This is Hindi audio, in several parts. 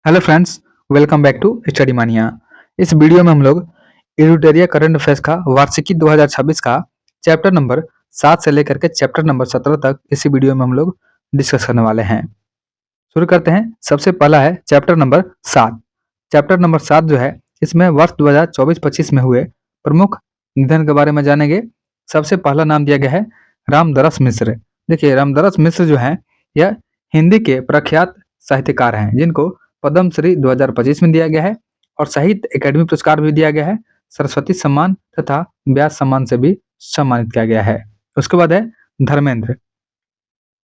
Hello friends, welcome back to Study Mania. इस वीडियो में हम लोग एडुटोरिया करंट अफेयर्स का वार्षिकी 2026 का चैप्टर नंबर 7 से लेकर के चैप्टर नंबर 17 तक इसी वीडियो में हम लोग डिस्कस करने वाले हैं। शुरू करते हैं। सबसे पहला है चैप्टर नंबर 7। चैप्टर नंबर 7 जो है इसमें वर्ष 2024-25 में हुए प्रमुख निधन के बारे में जानेंगे। सबसे पहला नाम दिया गया है रामदरस मिश्र। देखिए, रामदरस मिश्र जो है यह हिंदी के प्रख्यात साहित्यकार हैं जिनको पद्म श्री 2025 में दिया गया है और साहित्य अकादमी पुरस्कार भी दिया गया है। सरस्वती सम्मान तथा व्यास सम्मान से भी सम्मानित किया गया है। उसके बाद है धर्मेंद्र।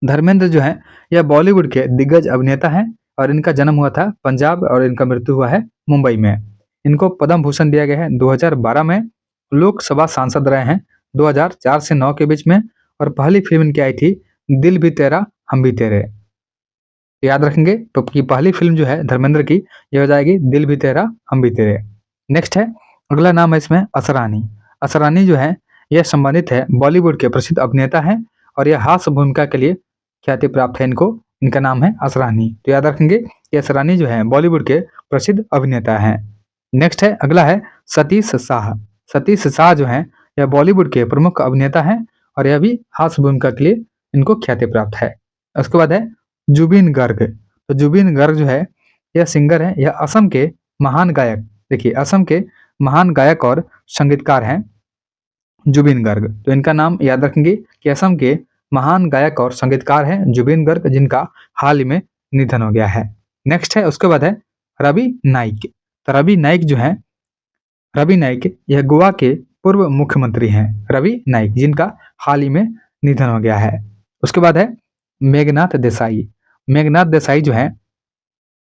धर्मेंद्र जो है यह बॉलीवुड के दिग्गज अभिनेता हैं और इनका जन्म हुआ था पंजाब और इनका मृत्यु हुआ है मुंबई में। इनको पद्म भूषण दिया गया है 2012 में। लोकसभा सांसद रहे हैं 2004 से 9 के बीच में और पहली फिल्म इनकी आई थी दिल भी तेरा हम भी तेरे। याद रखेंगे तो कि पहली फिल्म जो है धर्मेंद्र की ये हो जाएगी दिल भी तेरा हम भी तेरे। नेक्स्ट है, अगला नाम है इसमें असरानी। असरानी जो है यह संबंधित है बॉलीवुड के प्रसिद्ध अभिनेता हैं और यह हास्य भूमिका के लिए ख्याति प्राप्त है इनको। इनका नाम है असरानी, तो याद रखेंगे कि असरानी जो है बॉलीवुड के प्रसिद्ध अभिनेता हैं। नेक्स्ट है, अगला है सतीश शाह। सतीश शाह जो है यह बॉलीवुड के प्रमुख अभिनेता हैं और यह भी हास्य भूमिका के लिए इनको ख्याति प्राप्त है। उसके बाद है जुबिन गर्ग। तो जुबिन गर्ग जो है यह सिंगर है, यह असम के महान गायक, देखिए असम के महान गायक और संगीतकार हैं जुबिन गर्ग। तो इनका नाम याद रखेंगे कि असम के महान गायक और संगीतकार हैं जुबिन गर्ग जिनका हाल ही में निधन हो गया है। नेक्स्ट है, उसके बाद है रवि नाइक। तो रवि नाइक जो है, रवि नाइक यह गोवा के पूर्व मुख्यमंत्री हैं रवि नाइक जिनका हाल ही में निधन हो गया है। उसके बाद है मेघनाथ देसाई। मेघनाथ देसाई जो है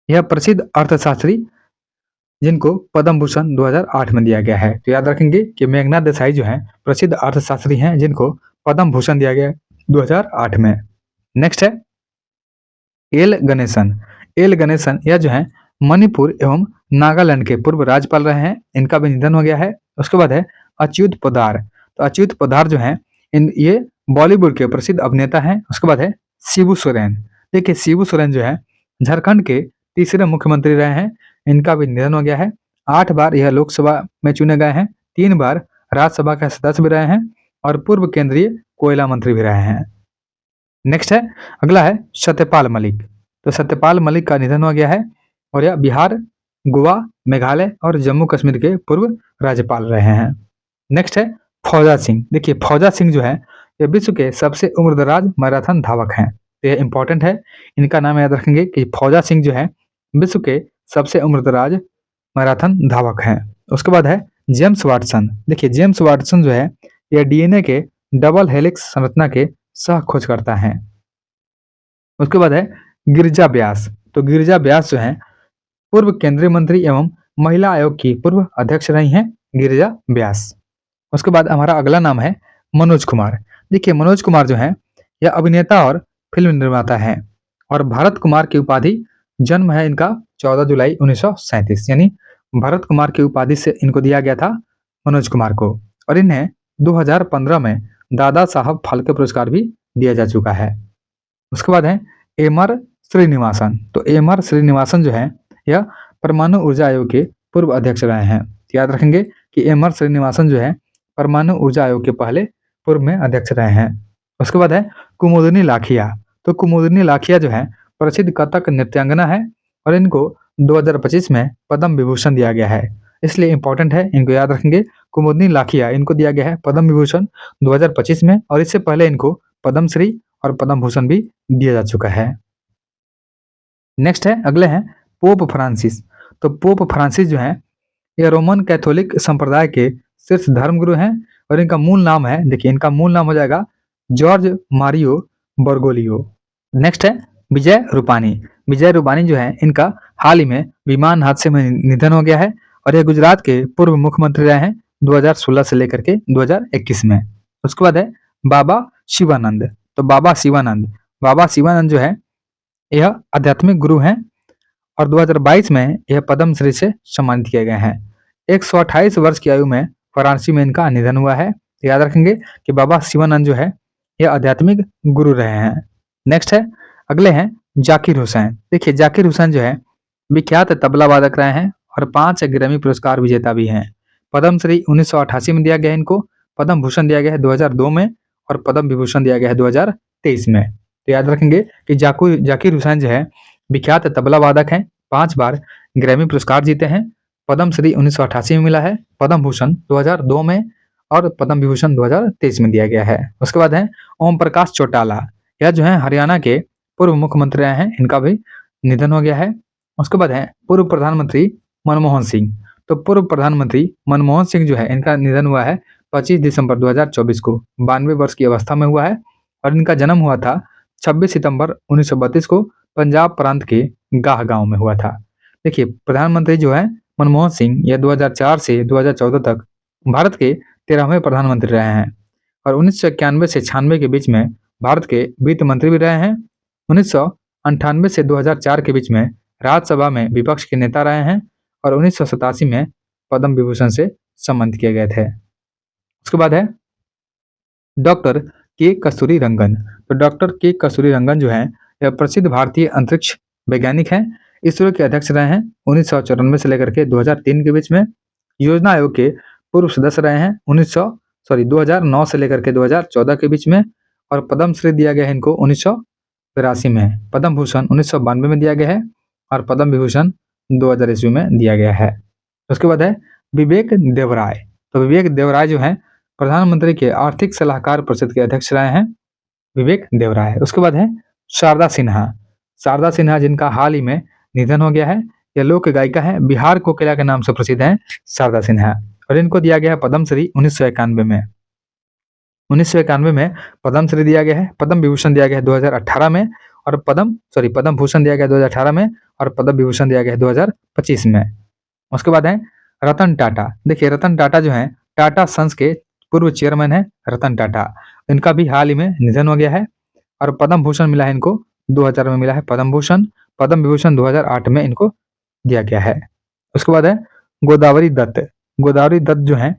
यह प्रसिद्ध अर्थशास्त्री जिनको पद्म भूषण 2008 में दिया गया है। तो याद रखेंगे कि मेघनाथ देसाई जो है प्रसिद्ध अर्थशास्त्री हैं जिनको पद्म भूषण दिया गया है 2008 में। नेक्स्ट है एल गणेशन। एल गणेशन यह जो है मणिपुर एवं नागालैंड के पूर्व राज्यपाल रहे हैं, इनका भी निधन हो गया है। उसके बाद है अच्युत पोद्दार। तो अच्युत पोद्दार जो है ये बॉलीवुड के प्रसिद्ध अभिनेता हैं। उसके बाद है शिबू सोरेन। देखिए, शिबू सोरेन जो है झारखंड के तीसरे मुख्यमंत्री रहे हैं, इनका भी निधन हो गया है। 8 बार यह लोकसभा में चुने गए हैं, 3 बार राज्यसभा के सदस्य भी रहे हैं और पूर्व केंद्रीय कोयला मंत्री भी रहे हैं। नेक्स्ट है, अगला है सत्यपाल मलिक। तो सत्यपाल मलिक का निधन हो गया है और यह बिहार, गोवा, मेघालय और जम्मू कश्मीर के पूर्व राज्यपाल रहे हैं। नेक्स्ट है फौजा सिंह। देखिए, फौजा सिंह जो है ये विश्व के सबसे उम्रदराज मैराथन धावक हैं, तो यह इंपॉर्टेंट है। इनका नाम याद रखेंगे कि फौजा सिंह जो है विश्व के सबसे उम्रदराज मैराथन धावक हैं। उसके बाद है जेम्स वाटसन। देखिए, जेम्स वाटसन जो है यह डीएनए के डबल हेलिक्स संरचना के सह खोजकर्ता हैं। उसके बाद है गिरिजा व्यास। तो गिरिजा व्यास जो है पूर्व केंद्रीय मंत्री एवं महिला आयोग की पूर्व अध्यक्ष रही हैं गिरिजा व्यास। उसके बाद हमारा अगला नाम है मनोज कुमार। देखिए, मनोज कुमार जो है यह अभिनेता और फिल्म निर्माता हैं और भारत कुमार की उपाधि, जन्म है इनका 14 जुलाई 1937, यानी भारत कुमार की उपाधि से इनको दिया गया था मनोज कुमार को। और इन्हें 2015 में दादा साहब फाल्के पुरस्कार भी दिया जा चुका है। उसके बाद है एम.आर. श्रीनिवासन। तो एम.आर. श्रीनिवासन जो है यह परमाणु ऊर्जा आयोग के पूर्व अध्यक्ष रहे हैं। याद रखेंगे कि एम.आर. श्रीनिवासन जो है परमाणु ऊर्जा आयोग के पहले पूर्व में अध्यक्ष रहे हैं। उसके बाद है कुमुदिनी लाखिया। तो कुमुदिनी लाखिया जो है प्रसिद्ध कथक नृत्यांगना है और इनको 2025 में पद्म विभूषण दिया गया है, इसलिए इंपॉर्टेंट है, इनको याद रखेंगे। कुमुदिनी लाखिया इनको दिया गया है पद्म विभूषण 2025 में और इससे पहले इनको पद्मश्री और पद्म भूषण भी दिया जा चुका है। नेक्स्ट है, अगले हैं पोप फ्रांसिस। तो पोप फ्रांसिस जो है यह रोमन कैथोलिक संप्रदाय के शीर्ष धर्मगुरु हैं और इनका मूल नाम है, देखिए इनका मूल नाम हो जाएगा जॉर्ज मारियो बर्गोलियो। नेक्स्ट है विजय रूपानी। विजय रूपानी जो है इनका हाल ही में विमान हादसे में निधन हो गया है और यह गुजरात के पूर्व मुख्यमंत्री रहे हैं 2016 से लेकर के 2021 में। उसके बाद है बाबा शिवानंद। तो बाबा शिवानंद जो है यह आध्यात्मिक गुरु हैं और 2022 में यह पद्मश्री से सम्मानित किए गए हैं। 128 वर्ष की आयु में वाराणसी में इनका निधन हुआ है। याद रखेंगे कि बाबा शिवानंद जो है यह आध्यात्मिक गुरु रहे हैं। नेक्स्ट है, अगले हैं जाकिर हुसैन। देखिए, जाकिर हुसैन जो है विख्यात तबला वादक रहे हैं और 5 ग्रैमी पुरस्कार विजेता भी हैं। पद्मश्री 1988 में दिया गया है इनको, पद्म भूषण दिया गया है 2002 में और पद्म विभूषण दिया गया है 2023 में। तो याद रखेंगे कि जाकिर हुसैन जो है विख्यात तबला वादक हैं, 5 बार ग्रैमी पुरस्कार जीते हैं। पद्मश्री 1988 में मिला है, पद्म भूषण 2002 में और पद्म विभूषण 2023 में दिया गया है। उसके बाद है ओम प्रकाश चौटाला, यह जो है हरियाणा के पूर्व मुख्यमंत्री रहे हैं, इनका भी निधन हो गया है। उसके बाद है पूर्व प्रधानमंत्री मनमोहन सिंह। तो पूर्व प्रधानमंत्री मनमोहन सिंह जो है इनका निधन हुआ है 25 दिसंबर 2024 को, 92 वर्ष की अवस्था में हुआ है और इनका जन्म हुआ था 26 सितंबर 1932 को पंजाब प्रांत के गाह गांव में हुआ था। देखिए प्रधानमंत्री जो है मनमोहन सिंह ये 2004 से 2014 तक भारत के 13वें प्रधानमंत्री रहे हैं और 1991 से 96 के बीच में भारत के वित्त मंत्री भी रहे हैं। 1998 से 2004 के बीच में राज्यसभा में विपक्ष के नेता रहे हैं और 1987 में पद्म विभूषण से सम्मानित किए गए थे। उसके बाद है डॉक्टर के कस्तूरी रंगन। तो डॉक्टर के कस्तूरी रंगन जो है यह प्रसिद्ध भारतीय अंतरिक्ष वैज्ञानिक हैं। इसरो के अध्यक्ष रहे हैं 1994 से लेकर के 2003 के बीच में। योजना आयोग के पूर्व सदस्य रहे हैं 2009 से लेकर के 2014 के बीच में और पद्मश्री दिया गया है इनको 1982 में। पद्म भूषण 1992 में दिया गया है और पद्म विभूषण 2000 ईस्वी में दिया गया है। उसके बाद है विवेक देवराय। तो विवेक देवराय जो है प्रधानमंत्री के आर्थिक सलाहकार परिषद के अध्यक्ष रहे हैं विवेक देवराय। उसके बाद है शारदा सिन्हा। शारदा सिन्हा जिनका हाल ही में निधन हो गया है, यह लोक गायिका है, बिहार कोकिला के नाम से प्रसिद्ध है शारदा सिन्हा और इनको दिया गया है पद्मश्री 1991 में। 1991 में पद्मश्री दिया गया है, पद्म विभूषण दिया गया है 2018 में और पद्म भूषण दिया गया है 2018 में और पद्म विभूषण दिया गया है 2025 में। उसके बाद है रतन टाटा। देखिए रतन टाटा जो है टाटा सन्स के पूर्व चेयरमैन है रतन टाटा, इनका भी हाल ही में निधन हो गया है और पद्म भूषण मिला है इनको 2000 में मिला है पद्म भूषण, पद्म विभूषण 2008 में इनको दिया गया है। उसके बाद है गोदावरी दत्त। गोदावरी दत्त जो है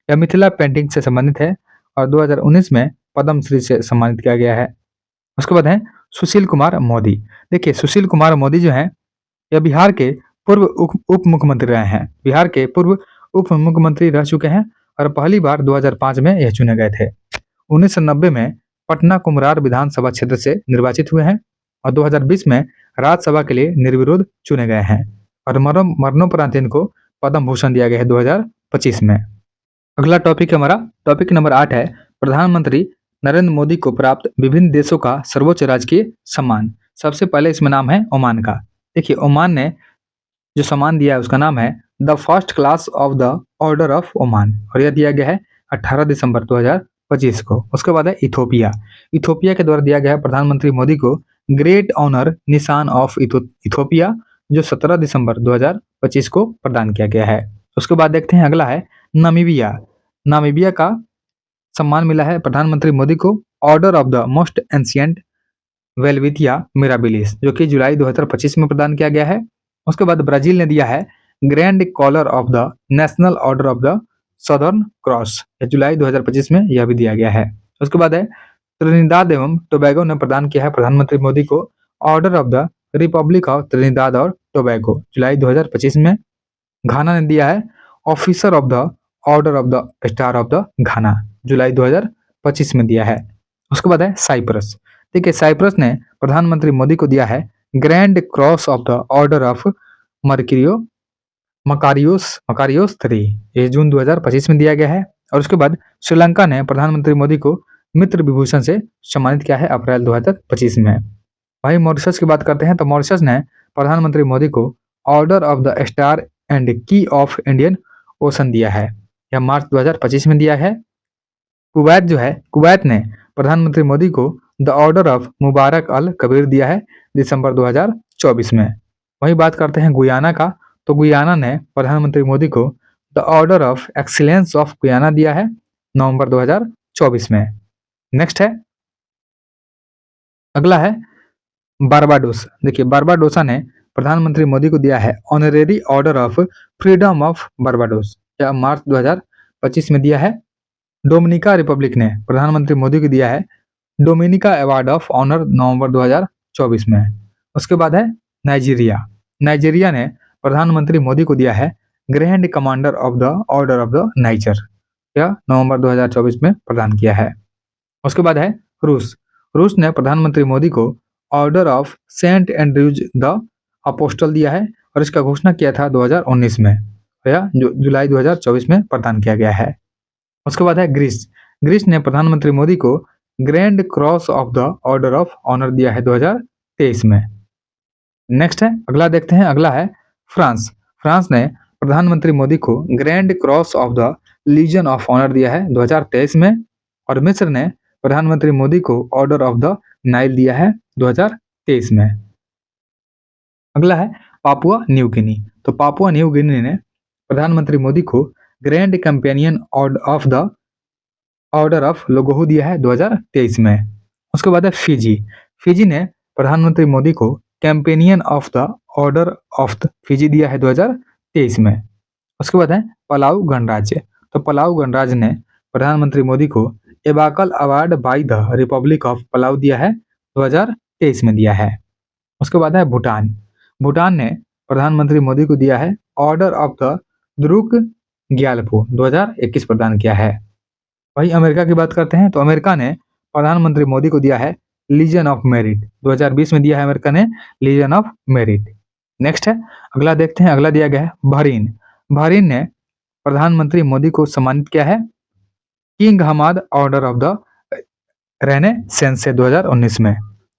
यह मिथिला पेंटिंग से संबंधित है और 2019 में पद्मश्री से सम्मानित किया गया है। उसके बाद है सुशील कुमार मोदी। देखिए सुशील कुमार मोदी जो है यह बिहार के पूर्व उप मुख्यमंत्री रहे हैं, बिहार के पूर्व उप मुख्यमंत्री रह चुके हैं और पहली बार 2005 में यह चुने गए थे। 1990 में पटना कुमरार विधानसभा क्षेत्र से निर्वाचित हुए हैं और 2020 में राज्यसभा के लिए निर्विरोध चुने गए हैं और मरणोपरांत इनको पद्म भूषण दिया गया है 2025 में। अगला टॉपिक है हमारा टॉपिक नंबर 8 है प्रधानमंत्री नरेंद्र मोदी को प्राप्त विभिन्न देशों का सर्वोच्च राजकीय सम्मान। सबसे पहले इसमें नाम है ओमान का। देखिए ओमान ने जो सम्मान दिया है उसका नाम है the first class of the Order of Oman और यह दिया गया है 18 दिसंबर 2025 को। उसके बाद है इथोपिया। इथोपिया के द्वारा दिया गया है प्रधानमंत्री मोदी को ग्रेट ऑनर निशान ऑफ इथोपिया जो 17 दिसंबर 2025 को प्रदान किया गया है। उसके बाद देखते हैं अगला है नामीबिया। नामीबिया का सम्मान मिला है प्रधानमंत्री मोदी को order of the most ancient welwitschia mirabilis जो कि जुलाई 2025 में प्रदान किया गया है। उसके बाद ब्राजील ने दिया है grand collar of the national order of the southern cross, जुलाई 2025 में यह भी दिया गया है। उसके बाद है त्रिनिदाद एवं टोबैगो ने प्रदान किया है प्रधानमंत्री मोदी को order of the Republic of Trinidad और टोबैगो, जुलाई 2025 में। घाना ने दिया है officer of the Order of the star of the घाना, जुलाई 2025 में दिया है। उसके बाद है साइप्रस। देखिए साइप्रस ने प्रधानमंत्री मोदी को दिया है grand Cross of the Order of Makarios 3, ये जून 2025 में दिया गया है। और उसके बाद श्रीलंका ने प्रधानमंत्री मोदी को मित्र विभूषण से सम्मानित किया है अप्रैल 2025 में। वहीं मॉरिशस की बात करते हैं तो मॉरिशस ने प्रधानमंत्री मोदी को order of the star and की ऑफ इंडियन ओशन दिया है, यह मार्च 2025 में दिया है। कुवैत जो है कुवैत ने प्रधानमंत्री मोदी को द ऑर्डर ऑफ मुबारक अल कबीर दिया है दिसंबर 2024 में। वही बात करते हैं गुयाना का, तो गुयाना ने प्रधानमंत्री मोदी को the Order of excellence of Guyana दिया है नवंबर 2024 में। नेक्स्ट है अगला है बारबाडोस। देखिए बारबाडोसा ने प्रधानमंत्री मोदी को दिया है honorary order of freedom of Barbados, यह मार्च 2025 में दिया है। डोमिनिका रिपब्लिक ने प्रधानमंत्री मोदी को दिया है डोमिनिका अवार्ड ऑफ ऑनर नवंबर 2024 में। उसके बाद है नाइजीरिया। नाइजीरिया ने प्रधानमंत्री मोदी को दिया है grand commander of the Order of the niger, यह नवंबर 2024 में प्रदान किया है। उसके बाद है रूस। रूस ने प्रधानमंत्री मोदी को order of Saint Andrews the Apostle दिया है और इसका घोषणा किया था 2019 में, या जुलाई 2024 में प्रदान किया गया है। उसके बाद है ग्रीस। ग्रीस ने प्रधानमंत्री मोदी को Grand Cross of the Order of Honour दिया है 2023 में। नेक्स्ट है, अगला देखते हैं, अगला है फ्रांस। फ्रांस ने प्रधानमंत्री मोदी को Grand Cross of the Legion of Honour दिया है 2023 में। और मिस्र ने प्रधानमंत्री मोदी को ऑर्डर ऑफ द नाइल दिया है 2023 में। अगला है पापुआ न्यू गिनी। तो पापुआ न्यू गिनी ने प्रधानमंत्री मोदी को grand companion of the Order of लोगोहू दिया है 2023 में। उसके बाद है फिजी। फिजी ने प्रधानमंत्री मोदी को companion of the Order of the Fiji दिया है 2023 में। उसके बाद है पलाऊ गणराज्य। तो पलाऊ गणराज्य ने प्रधानमंत्री मोदी को एबाकल award by the Republic of Palau दिया है 2023 में दिया है। उसके बाद है भूटान। भूटान ने प्रधानमंत्री मोदी को दिया है order of the Druk Gyalpo 2021 प्रदान किया है। वही अमेरिका की बात करते हैं तो अमेरिका ने प्रधानमंत्री मोदी को दिया है लीजन ऑफ मेरिट 2020 में दिया है अमेरिका ने लीजन ऑफ मेरिट। नेक्स्ट है, अगला देखते हैं, अगला दिया गया है बहरीन। बहरीन ने प्रधानमंत्री मोदी को सम्मानित किया है King Hamad Order of the Renaissance से 2019 में।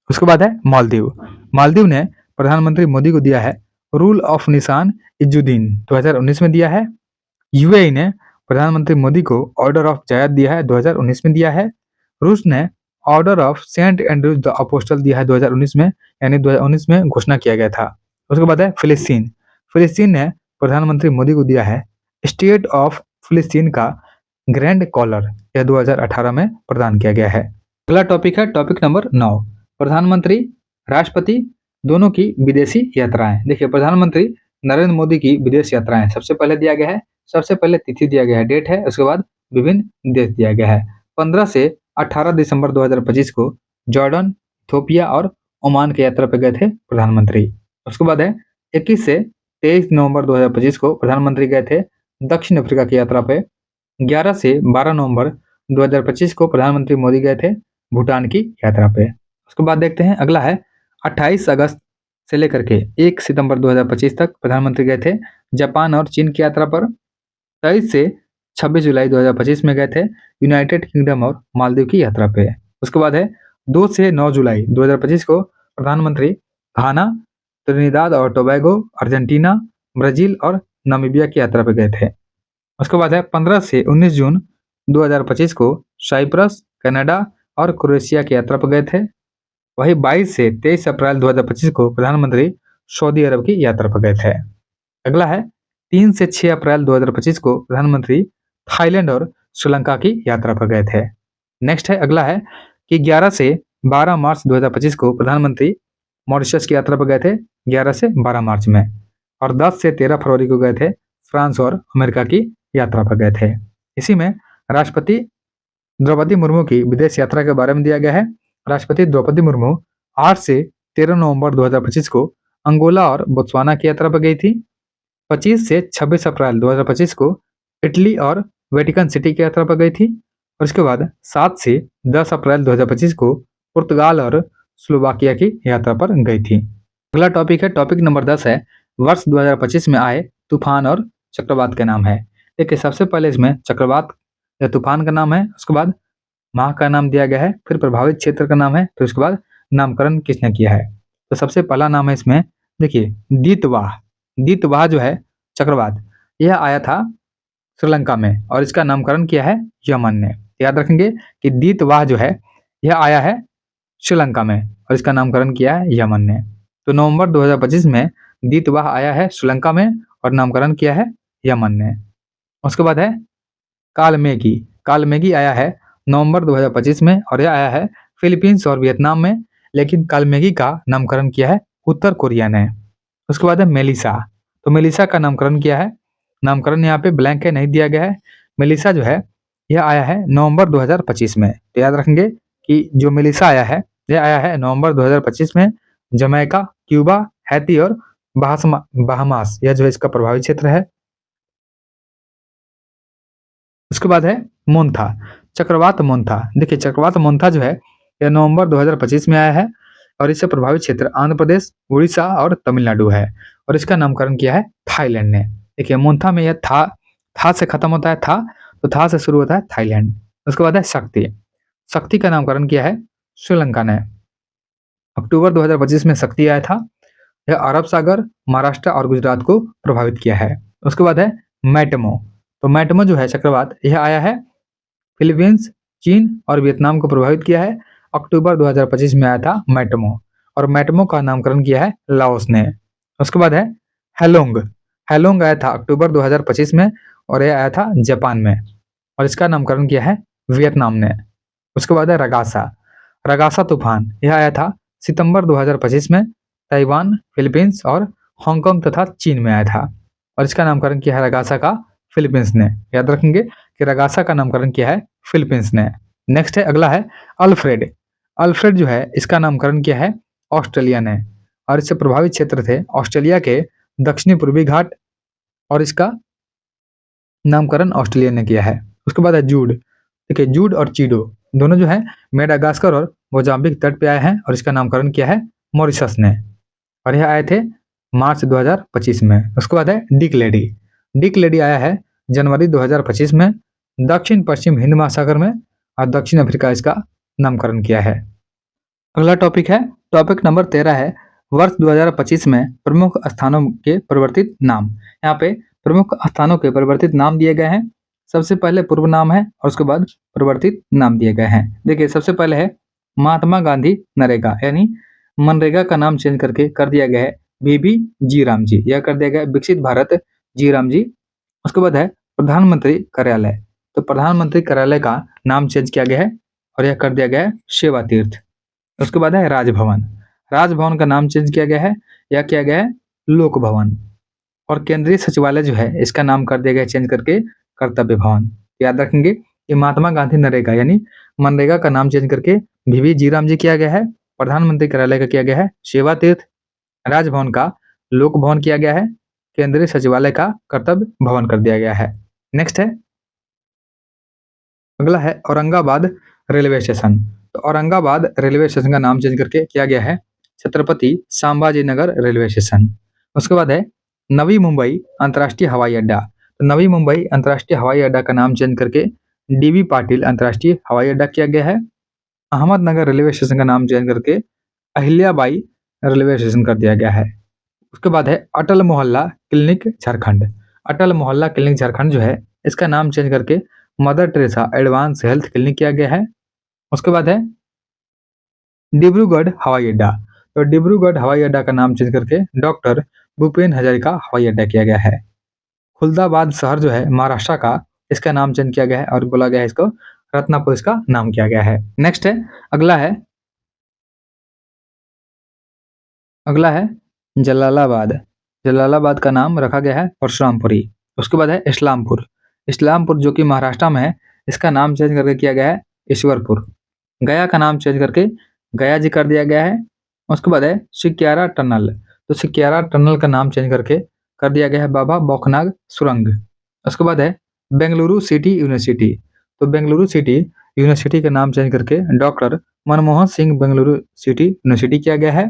उसके बाद है मालदीव। मालदीव ने प्रधानमंत्री मोदी को दिया है रूल ऑफ निशान इजुद्दीन 2019 में दिया है। यूएई ने प्रधानमंत्री मोदी को ऑर्डर ऑफ जायद दिया है 2019 में दिया है। रूस ने Order of Saint Andrews the Apostle दिया है 2019 में, यानी 2019 में घोषणा किया गया था। उसके बाद है फिलिस्तीन। फिलिस्तीन ने प्रधानमंत्री मोदी को दिया है स्टेट ऑफ फिलिस्तीन का ग्रैंड कॉलर, यह 2018 में प्रदान किया गया है। अगला टॉपिक है टॉपिक नंबर 9, प्रधानमंत्री राष्ट्रपति दोनों की विदेशी यात्राएं। देखिए प्रधानमंत्री नरेंद्र मोदी की विदेश यात्राएं सबसे पहले दिया गया है, सबसे पहले तिथि दिया गया है, डेट है, उसके बाद विभिन्न देश दिया गया है। 15 से 18 दिसंबर 2025 को जॉर्डन, इथियोपिया और ओमान की यात्रा पर गए थे प्रधानमंत्री। उसके बाद है 21 से 23 नवंबर 2025 को प्रधानमंत्री गए थे दक्षिण अफ्रीका की यात्रा पे। 11 से 12 नवंबर 2025 को प्रधानमंत्री मोदी गए थे भूटान की यात्रा पे। उसके बाद देखते हैं, अगला है 28 अगस्त से लेकर के 1 सितंबर 2025 तक प्रधानमंत्री गए थे जापान और चीन की यात्रा पर। 23 से 26 जुलाई 2025 में गए थे यूनाइटेड किंगडम और मालदीव की यात्रा पे। उसके बाद है 2 से 9 जुलाई 2025 को प्रधानमंत्री घाना, त्रिनिदाद और टोबैगो, अर्जेंटीना, ब्राजील और नामीबिया की यात्रा पे गए थे। उसके बाद है 15 से 19 जून 2025 को साइप्रस, कनाडा और क्रोएशिया की यात्रा पर गए थे। वही 22 से 23 अप्रैल 2025 को प्रधानमंत्री सऊदी अरब की यात्रा पर गए थे। अगला है 3 से 6 अप्रैल 2025 को प्रधानमंत्री थाईलैंड और श्रीलंका की यात्रा पर गए थे। नेक्स्ट है, अगला है कि 11 से 12 मार्च 2025 को प्रधानमंत्री मॉरिशस की यात्रा पर गए थे 11 से 12 मार्च में। और 10 से 13 फरवरी को गए थे फ्रांस और अमेरिका की यात्रा पर गए थे। इसी में राष्ट्रपति द्रौपदी मुर्मू की विदेश यात्रा के बारे में दिया गया है। राष्ट्रपति द्रौपदी मुर्मू 8 से 13 नवंबर 2025 को अंगोला और बोत्सवाना की यात्रा पर गई थी। 25 से 26 अप्रैल 2025 को इटली और वेटिकन सिटी की यात्रा पर गई थी। और उसके बाद 7 से 10 अप्रैल 2025 को पुर्तगाल और स्लोवाकिया की यात्रा पर गई थी। अगला टॉपिक है टॉपिक नंबर 10 है वर्ष 2025 में आए तूफान और चक्रवात के नाम है। देखिए सबसे पहले इसमें चक्रवात या तूफान का नाम है, उसके बाद माह का नाम दिया गया है, फिर प्रभावित क्षेत्र का नाम है, फिर उसके बाद नामकरण किसने किया है। तो सबसे पहला नाम है इसमें, देखिए दीतवाह। दीतवाह जो है चक्रवात, यह आया था श्रीलंका में और इसका नामकरण किया है यमन ने। याद रखेंगे कि दीतवाह जो है यह आया है श्रीलंका में और इसका नामकरण किया है यमन ने। तो नवंबर 2025 में दीतवाह आया है श्रीलंका में और नामकरण किया है यमन ने। उसके बाद है कालमेगी। कालमेगी आया है नवंबर 2025 में और यह आया है फिलीपींस और वियतनाम में, लेकिन कालमेगी का नामकरण किया है उत्तर कोरिया ने। उसके बाद है मेलिसा। तो मेलिसा का नामकरण किया है, नामकरण यहाँ पे ब्लैंक है, नहीं दिया गया है। मेलिसा जो है यह आया है नवंबर 2025 में। तो याद रखेंगे कि जो मेलिसा आया है यह आया है नवंबर 2025 में जमैका, क्यूबा, हैती और बहामास, यह जो है इसका प्रभावित क्षेत्र है। उसके बाद है मोन्था, चक्रवात मोन्था। देखिए चक्रवात मोन्था जो है यह नवंबर 2025 में आया है और इससे प्रभावित क्षेत्र आंध्र प्रदेश, उड़ीसा और तमिलनाडु है और इसका नामकरण किया है थाईलैंड ने। देखिए मोन्था में यह था से खत्म होता है, तो था से शुरू होता है थाईलैंड। उसके बाद है शक्ति, शक्ति का नामकरण किया है श्रीलंका ने। अक्टूबर 2025 में शक्ति आया था। यह अरब सागर, महाराष्ट्र और गुजरात को प्रभावित किया है। उसके बाद है मैटमो, तो मैटमो जो है चक्रवात यह आया है फिलीपींस, चीन और वियतनाम को प्रभावित किया है। अक्टूबर 2025 में आया था मैटमो और मैटमो का नामकरण किया है लाओस ने। उसके बाद है हेलोंग, हेलोंग आया था अक्टूबर 2025 में और यह आया था जापान में और इसका नामकरण किया है वियतनाम ने। उसके बाद है रगासा, रगासा तूफान, यह आया था सितंबर 2025 में ताइवान, फिलीपींस और हांगकांग तथा चीन में आया था और इसका नामकरण किया है रगासा का फिलीपींस ने। याद रखेंगे कि रगासा का नामकरण किया है फिलीपींस ने। नेक्स्ट है, अगला है अल्फ्रेड, अल्फ्रेड जो है इसका नामकरण किया है ऑस्ट्रेलिया ने और इससे प्रभावित क्षेत्र थे ऑस्ट्रेलिया के दक्षिणी पूर्वी घाट और इसका नामकरण ऑस्ट्रेलिया ने किया है। उसके बाद है जूड, देखिए जूड और चीडो दोनों जो है मेडागास्कर और मोजाम्बिक तट पे आए हैं और इसका नामकरण किया है मॉरिशस ने और यह आए थे मार्च 2025 में। उसके बाद है डिक लेडी, डिक लेडी आया है जनवरी 2025 में दक्षिण पश्चिम हिंद महासागर में और दक्षिण अफ्रीका इसका नामकरण किया है। अगला टॉपिक है, टॉपिक नंबर 13 है वर्ष 2025 में प्रमुख स्थानों के परिवर्तित नाम। यहाँ पे प्रमुख स्थानों के परिवर्तित नाम दिए गए हैं। सबसे पहले पूर्व नाम है और उसके बाद परिवर्तित नाम दिए गए हैं। देखिए सबसे पहले है महात्मा गांधी नरेगा, यानी मनरेगा का नाम चेंज करके कर दिया गया है बीबी जी राम जी, यह कर दिया गया है विकसित भारत जी राम जी। उसके बाद है प्रधानमंत्री कार्यालय, तो प्रधानमंत्री कार्यालय का नाम चेंज किया गया है और यह कर दिया गया है सेवा तीर्थ। उसके बाद है राजभवन, राजभवन का नाम चेंज किया गया है, यह किया गया है लोक भवन। और केंद्रीय सचिवालय जो है इसका नाम कर दिया गया चेंज करके कर्तव्य भवन। याद रखेंगे कि महात्मा गांधी नरेगा यानी मनरेगा का नाम चेंज करके वीवी जी राम जी किया गया है, प्रधानमंत्री कार्यालय का किया गया है सेवा तीर्थ, राजभवन का लोक भवन किया गया है, केंद्रीय सचिवालय का कर्तव्य भवन कर दिया गया है। नेक्स्ट है, अगला है औरंगाबाद रेलवे स्टेशन, तो औरंगाबाद रेलवे स्टेशन का नाम चेंज करके किया गया है छत्रपति संभाजी नगर रेलवे स्टेशन। उसके बाद है नवी मुंबई अंतर्राष्ट्रीय हवाई अड्डा, तो नवी मुंबई अंतर्राष्ट्रीय हवाई अड्डा का नाम चेंज करके डीवी पाटिल अंतर्राष्ट्रीय हवाई अड्डा किया गया है। अहमदनगर रेलवे स्टेशन का नाम चेंज करके अहिल्याबाई रेलवे स्टेशन कर दिया गया है। उसके बाद है अटल मोहल्ला क्लिनिक झारखंड, अटल मोहल्ला क्लिनिक झारखंड जो है इसका नाम चेंज करके mother Teresa advance health clinic किया गया है। उसके बाद है डिब्रूगढ़ हवाई अड्डा, तो डिब्रूगढ़ हवाई अड्डा का नाम चेंज करके डॉक्टर भूपेन हजारिका हवाई अड्डा किया गया है। खुलदाबाद शहर जो है महाराष्ट्र का, इसका नाम चेंज किया गया है और बोला गया है इसको रत्नापुर इसका नाम किया गया है। नेक्स्ट है, अगला है जलालाबाद, जलालाबाद का नाम रखा गया है परशुरामपुरी। उसके बाद है इस्लामपुर, इस्लामपुर जो कि महाराष्ट्र में है इसका नाम चेंज करके किया गया है ईश्वरपुर। गया का नाम चेंज करके गया जी कर दिया गया है। उसके बाद है सिक्यारा टनल, तो सिक्यारा टनल का नाम चेंज करके कर दिया गया है बाबा बौखनाग सुरंग। उसके बाद है बेंगलुरु सिटी यूनिवर्सिटी, तो बेंगलुरु सिटी यूनिवर्सिटी का नाम चेंज करके doctor Manmohan Singh Bengaluru city university किया गया है।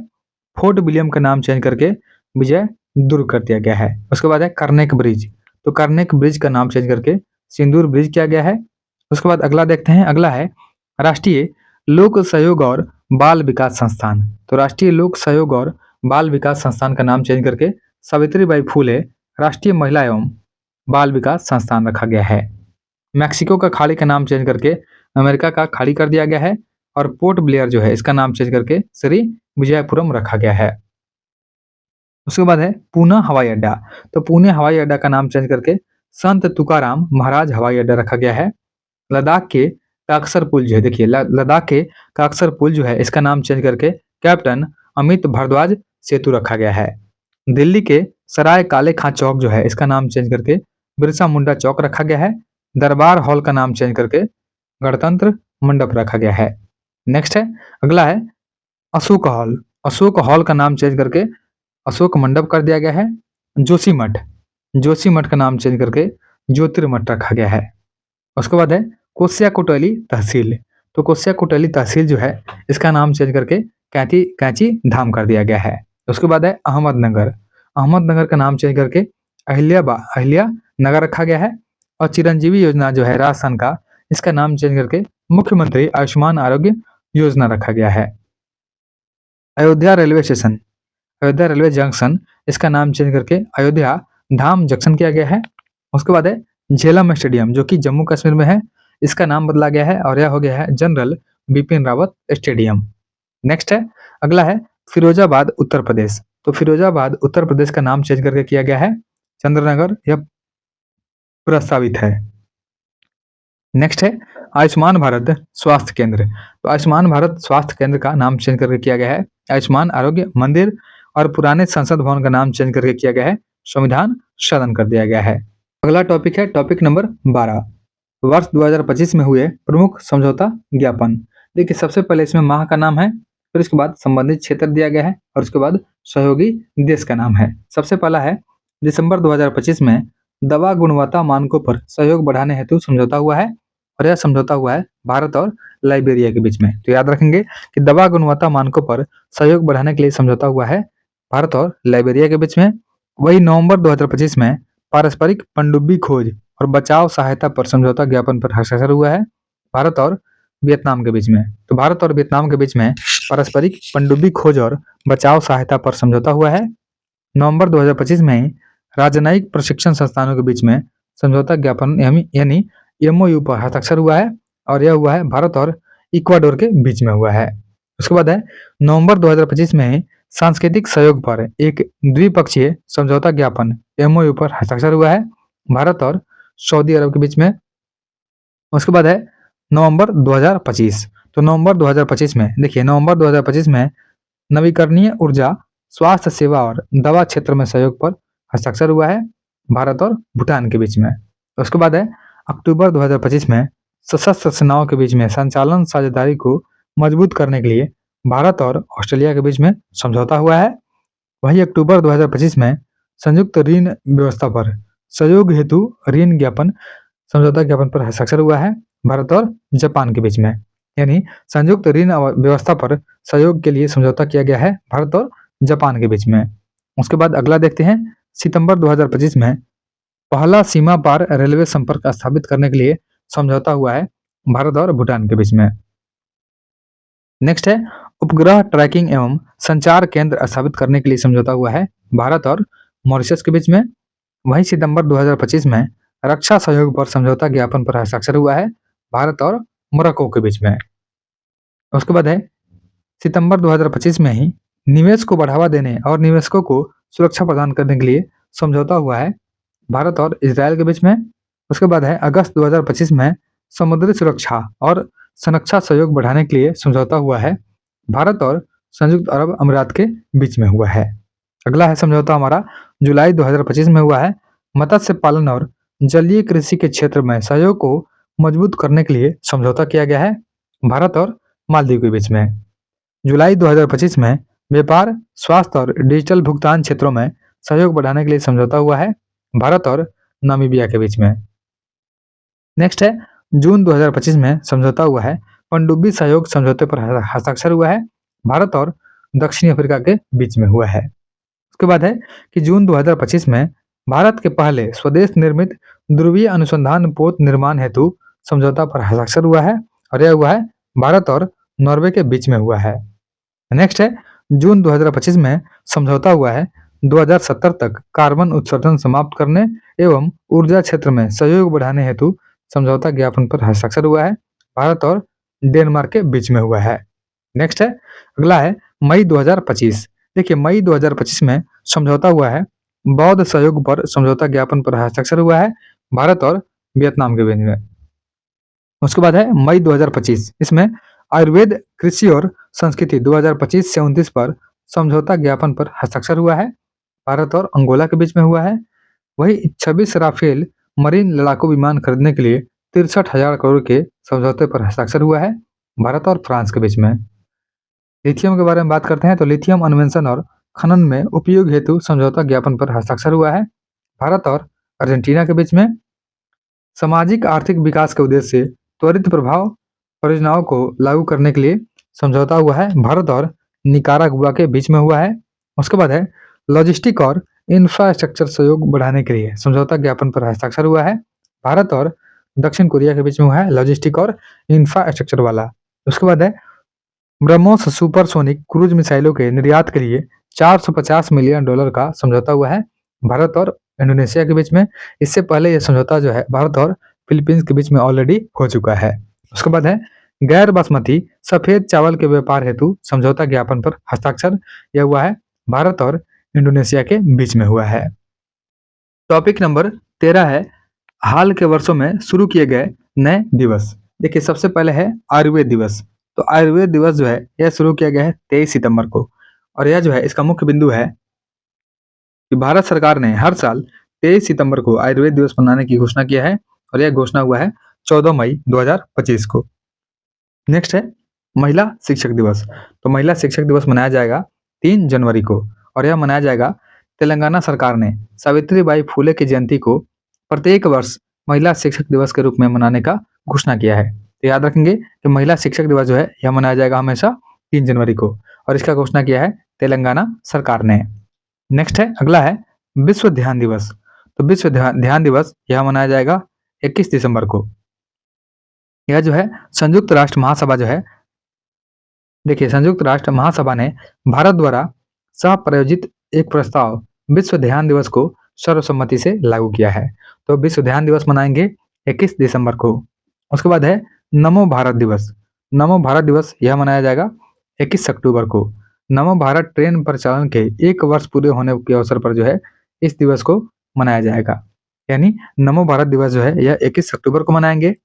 फोर्ट विलियम का नाम चेंज करके विजय दुर्ग कर दिया गया है। उसके बाद है कर्नेक ब्रिज, तो कर्नेक ब्रिज का नाम चेंज करके सिंदूर ब्रिज किया गया है। उसके बाद अगला देखते हैं, अगला है राष्ट्रीय लोक सहयोग और बाल विकास संस्थान, तो राष्ट्रीय लोक सहयोग और बाल विकास संस्थान का नाम चेंज करके सावित्रीबाई फूले राष्ट्रीय महिला एवं बाल विकास संस्थान रखा गया है। मैक्सिको का खाड़ी का नाम चेंज करके अमेरिका का खाड़ी कर दिया गया है और पोर्ट ब्लेयर जो है इसका नाम चेंज करके श्री विजयपुरम रखा गया है। उसके बाद है पूना हवाई अड्डा, तो पुणे हवाई अड्डा का नाम चेंज करके संत तुकाराम महाराज हवाई अड्डा रखा गया है। लद्दाख के काकसर पुल जो है, देखिए लद्दाख के काकसर पुल जो है इसका नाम चेंज करके कैप्टन अमित भारद्वाज सेतु रखा गया है। दिल्ली के सराय काले खां चौक जो है इसका नाम चेंज करके बिरसा मुंडा चौक रखा गया है। दरबार हॉल का नाम चेंज करके गणतंत्र मंडप रखा गया है। नेक्स्ट है, अगला है अशोक हॉल, अशोक हॉल का नाम चेंज करके अशोक मंडप कर दिया गया है। जोशीमठ, जोशीमठ का नाम चेंज करके ज्योतिर्मठ रखा गया है। उसके बाद है कोस्या कोटली तहसील, तो कोस्या कोटली तहसील जो है इसका नाम चेंज करके कैंची कैंची धाम कर दिया गया है। उसके बाद है अहमदनगर, अहमदनगर का नाम चेंज करके अहिल्या नगर रखा गया है। और चिरंजीवी योजना जो है राजस्थान का, इसका नाम चेंज करके मुख्यमंत्री आयुष्मान आरोग्य योजना रखा गया है। Ayodhya railway station, Ayodhya railway junction, इसका नाम चेंज करके अयोध्या धाम जंक्शन किया गया है। उसके बाद है झेलम स्टेडियम जो कि जम्मू कश्मीर में है, इसका नाम बदला गया है और यह हो गया है general Bipin Rawat stadium. Next है, अगला है फिरोजाबाद उत्तर प्रदेश, तो फिरोजाबाद उत्तर प्रदेश का नाम चेंज करके किया गया है चंद्रनगर, यह प्रस्तावित है। नेक्स्ट है आयुष्मान भारत स्वास्थ्य केंद्र, तो आयुष्मान भारत स्वास्थ्य केंद्र का नाम चेंज करके किया गया है आयुष्मान आरोग्य मंदिर, और पुराने संसद भवन का नाम चेंज करके किया गया है संविधान सदन कर दिया गया है। अगला टॉपिक है टॉपिक नंबर 12, वर्ष 2025 में हुए प्रमुख समझौता ज्ञापन। देखिए सबसे पहले इसमें माह का नाम है, फिर उसके बाद संबंधित क्षेत्र दिया गया है और उसके बाद सहयोगी देश का नाम है। सबसे पहला है दिसंबर 2025 में दवा गुणवत्ता मानकों पर सहयोग बढ़ाने हेतु समझौता हुआ है, और यह समझौता हुआ है भारत और लाइबेरिया के बीच में। तो याद रखेंगे कि दवा गुणवत्ता मानकों पर सहयोग बढ़ाने के लिए समझौता हुआ है भारत और लाइबेरिया के बीच में। वही नवंबर 2025 में पारस्परिक पनडुब्बी खोज और बचाव सहायता पर समझौता ज्ञापन पर हस्ताक्षर हुआ है भारत और वियतनाम के बीच में। तो भारत और वियतनाम के बीच में पारस्परिक पनडुब्बी खोज और बचाव सहायता पर समझौता हुआ है। नवंबर 2025 में ही राजनयिक प्रशिक्षण संस्थानों के बीच में समझौता ज्ञापन यानी एमओयू पर हस्ताक्षर हुआ है, और यह हुआ है भारत और इक्वाडोर के बीच में हुआ है। उसके बाद है नवंबर 2025 में ही सांस्कृतिक सहयोग पर एक द्विपक्षीय समझौता ज्ञापन एमओयू पर हस्ताक्षर हुआ है भारत और सऊदी अरब के बीच में। उसके बाद है नवंबर 2025, तो नवंबर 2025 में देखिए नवंबर 2025 में नवीकरणीय ऊर्जा, स्वास्थ्य सेवा और दवा क्षेत्र में सहयोग पर हस्ताक्षर हुआ है भारत और भूटान के बीच में। उसके बाद है अक्टूबर 2025 में सशस्त्र सेनाओं के बीच में संचालन साझेदारी को मजबूत करने के लिए भारत और ऑस्ट्रेलिया के बीच में समझौता हुआ है। वही अक्टूबर 2025 में संयुक्त ऋण व्यवस्था पर सहयोग हेतु ऋण ज्ञापन समझौता ज्ञापन पर हस्ताक्षर हुआ है भारत और जापान के बीच में, यानी संयुक्त ऋण व्यवस्था पर सहयोग के लिए समझौता किया गया है भारत और जापान के बीच में। उसके बाद अगला देखते हैं, सितंबर 2025 में पहला सीमा पार रेलवे संपर्क स्थापित करने के लिए समझौता हुआ है भारत और भूटान के बीच में। नेक्स्ट है उपग्रह ट्रैकिंग एवं संचार केंद्र स्थापित करने के लिए समझौता हुआ है भारत और मॉरिशस के बीच में। वहीं सितंबर 2025 में रक्षा सहयोग पर समझौता ज्ञापन पर हस्ताक्षर हुआ है भारत और मोरक्को के बीच में। उसके बाद है सितंबर 2025 में ही निवेश को बढ़ावा देने और निवेशकों को सुरक्षा प्रदान करने के लिए समझौता हुआ है भारत और इजरायल के बीच में। उसके बाद है अगस्त 2025 में समुद्री सुरक्षा और संरक्षा सहयोग बढ़ाने के लिए समझौता हुआ है भारत और संयुक्त अरब अमीरात के बीच में हुआ है। अगला है समझौता हमारा जुलाई 2025 में हुआ है, मत्स्य पालन और जलीय कृषि के क्षेत्र में सहयोग को मजबूत करने के लिए समझौता किया गया है भारत और मालदीव के बीच में। जुलाई 2025 में व्यापार, स्वास्थ्य और डिजिटल भुगतान क्षेत्रों में सहयोग बढ़ाने के लिए समझौता हुआ है भारत और नामीबिया के बीच में। नेक्स्ट है जून 2025 में समझौता हुआ है पनडुब्बी सहयोग समझौते पर हस्ताक्षर हुआ है भारत और दक्षिण अफ्रीका के बीच में हुआ है। उसके बाद है कि जून 2025 में भारत के पहले स्वदेश निर्मित ध्रुवीय अनुसंधान पोत निर्माण हेतु समझौता पर हस्ताक्षर हुआ है, और यह हुआ है भारत और नॉर्वे के बीच में हुआ है। नेक्स्ट है जून 2025 में समझौता हुआ है 2070 तक कार्बन उत्सर्जन समाप्त करने एवं ऊर्जा क्षेत्र में सहयोग बढ़ाने हेतु समझौता ज्ञापन पर हस्ताक्षर हुआ है भारत और डेनमार्क के बीच में हुआ है। नेक्स्ट है अगला है मई 2025। देखिए मई 2025 में समझौता हुआ है बौद्ध सहयोग पर समझौता ज्ञापन पर हस्ताक्षर हुआ है भारत और वियतनाम के बीच में। उसके बाद है मई 2025, इसमें आयुर्वेद कृषि और संस्कृति 2025 से 29 पर समझौता ज्ञापन पर हस्ताक्षर हुआ है भारत और अंगोला के बीच में हुआ है। वही 26 राफेल मरीन लड़ाकू विमान खरीदने के लिए 63,000 करोड़ के समझौते पर हस्ताक्षर हुआ है भारत और फ्रांस के बीच में। लिथियम के बारे में बात करते हैं तो लिथियम अन्वेषण और खनन में उपयोग हेतु समझौता ज्ञापन पर हस्ताक्षर हुआ है। भारत और अर्जेंटीना के बीच में सामाजिक आर्थिक विकास के उद्देश्य से त्वरित प्रभाव परियोजनाओं को लागू करने के लिए समझौता हुआ है। भारत और निकारागुआ के बीच में हुआ है। उसके बाद है लॉजिस्टिक और इंफ्रास्ट्रक्चर सहयोग बढ़ाने के लिए समझौता ज्ञापन पर हस्ताक्षर हुआ है। भारत और दक्षिण कोरिया के बीच में हुआ है लॉजिस्टिक और इंफ्रास्ट्रक्चर वाला। उसके बाद है ब्रह्मोस सुपरसोनिक क्रूज मिसाइलों के निर्यात के लिए $450 मिलियन का समझौता हुआ है भारत और इंडोनेशिया के बीच में। इससे पहले यह समझौता जो है भारत और फिलीपींस के बीच में ऑलरेडी हो चुका है। उसके बाद है गैर बासमती सफेद चावल के व्यापार हेतु समझौता ज्ञापन पर हस्ताक्षर यह हुआ है भारत और इंडोनेशिया के बीच में हुआ है। टॉपिक नंबर 13 है हाल के वर्षों में शुरू किए गए नए दिवस। देखिए सबसे पहले है आयुर्वेद दिवस। तो आयुर्वेद दिवस जो है यह शुरू किया गया है 23 सितंबर को और यह जो है इसका मुख्य बिंदु है कि भारत सरकार ने हर साल 23 सितंबर को आयुर्वेद दिवस मनाने की घोषणा किया है और यह घोषणा हुआ है 14 मई 2025 को। नेक्स्ट है महिला शिक्षक दिवस। तो महिला शिक्षक दिवस मनाया जाएगा 3 जनवरी को और यह मनाया जाएगा तेलंगाना सरकार ने सावित्रीबाई फुले की जयंती को प्रत्येक वर्ष महिला शिक्षक दिवस के रूप में मनाने का घोषणा किया है। तो याद रखेंगे कि महिला शिक्षक दिवस जो है यह मनाया जाएगा हमेशा 3 जनवरी को और इसका घोषणा किया है तेलंगाना सरकार ने। नेक्स्ट है अगला है विश्व ध्यान दिवस। तो विश्व ध्यान दिवस यह मनाया जाएगा 21 दिसंबर को। यह जो है संयुक्त राष्ट्र महासभा जो है देखिए संयुक्त राष्ट्र महासभा ने भारत द्वारा सह प्रायोजित एक प्रस्ताव विश्व ध्यान दिवस को सर्वसम्मति से लागू किया है। तो विश्व ध्यान दिवस मनाएंगे 21 दिसंबर को। उसके बाद है नमो भारत दिवस। नमो भारत दिवस यह मनाया जाएगा 21 अक्टूबर को। नमो भारत ट्रेन परिचालन के 1 वर्ष पूरे होने के अवसर पर जो है इस दिवस को मनाया जाएगा। यानी नमो भारत दिवस जो है यह 21 अक्टूबर को मनाएंगे।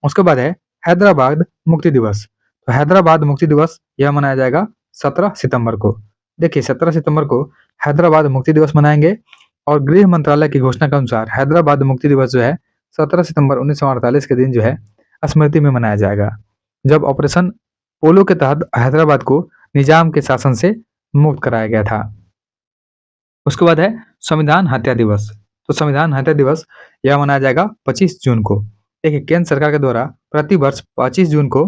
उसके बाद है हैदराबाद मुक्ति दिवस। तो हैदराबाद मुक्ति दिवस यह मनाया जाएगा 17 सितंबर को। देखिए 17 सितंबर को हैदराबाद मुक्ति दिवस मनाएंगे और गृह मंत्रालय की घोषणा के अनुसार हैदराबाद मुक्ति दिवस जो है 17 सितंबर 1948 के दिन जो है स्मृति में मनाया जाएगा, जब ऑपरेशन पोलो के तहत हैदराबाद को निजाम के शासन से मुक्त कराया गया था। उसके बाद है संविधान हत्या दिवस। तो संविधान हत्या दिवस यह मनाया जाएगा 25 जून को। देखिए केंद्र सरकार के द्वारा प्रति वर्ष 25 जून को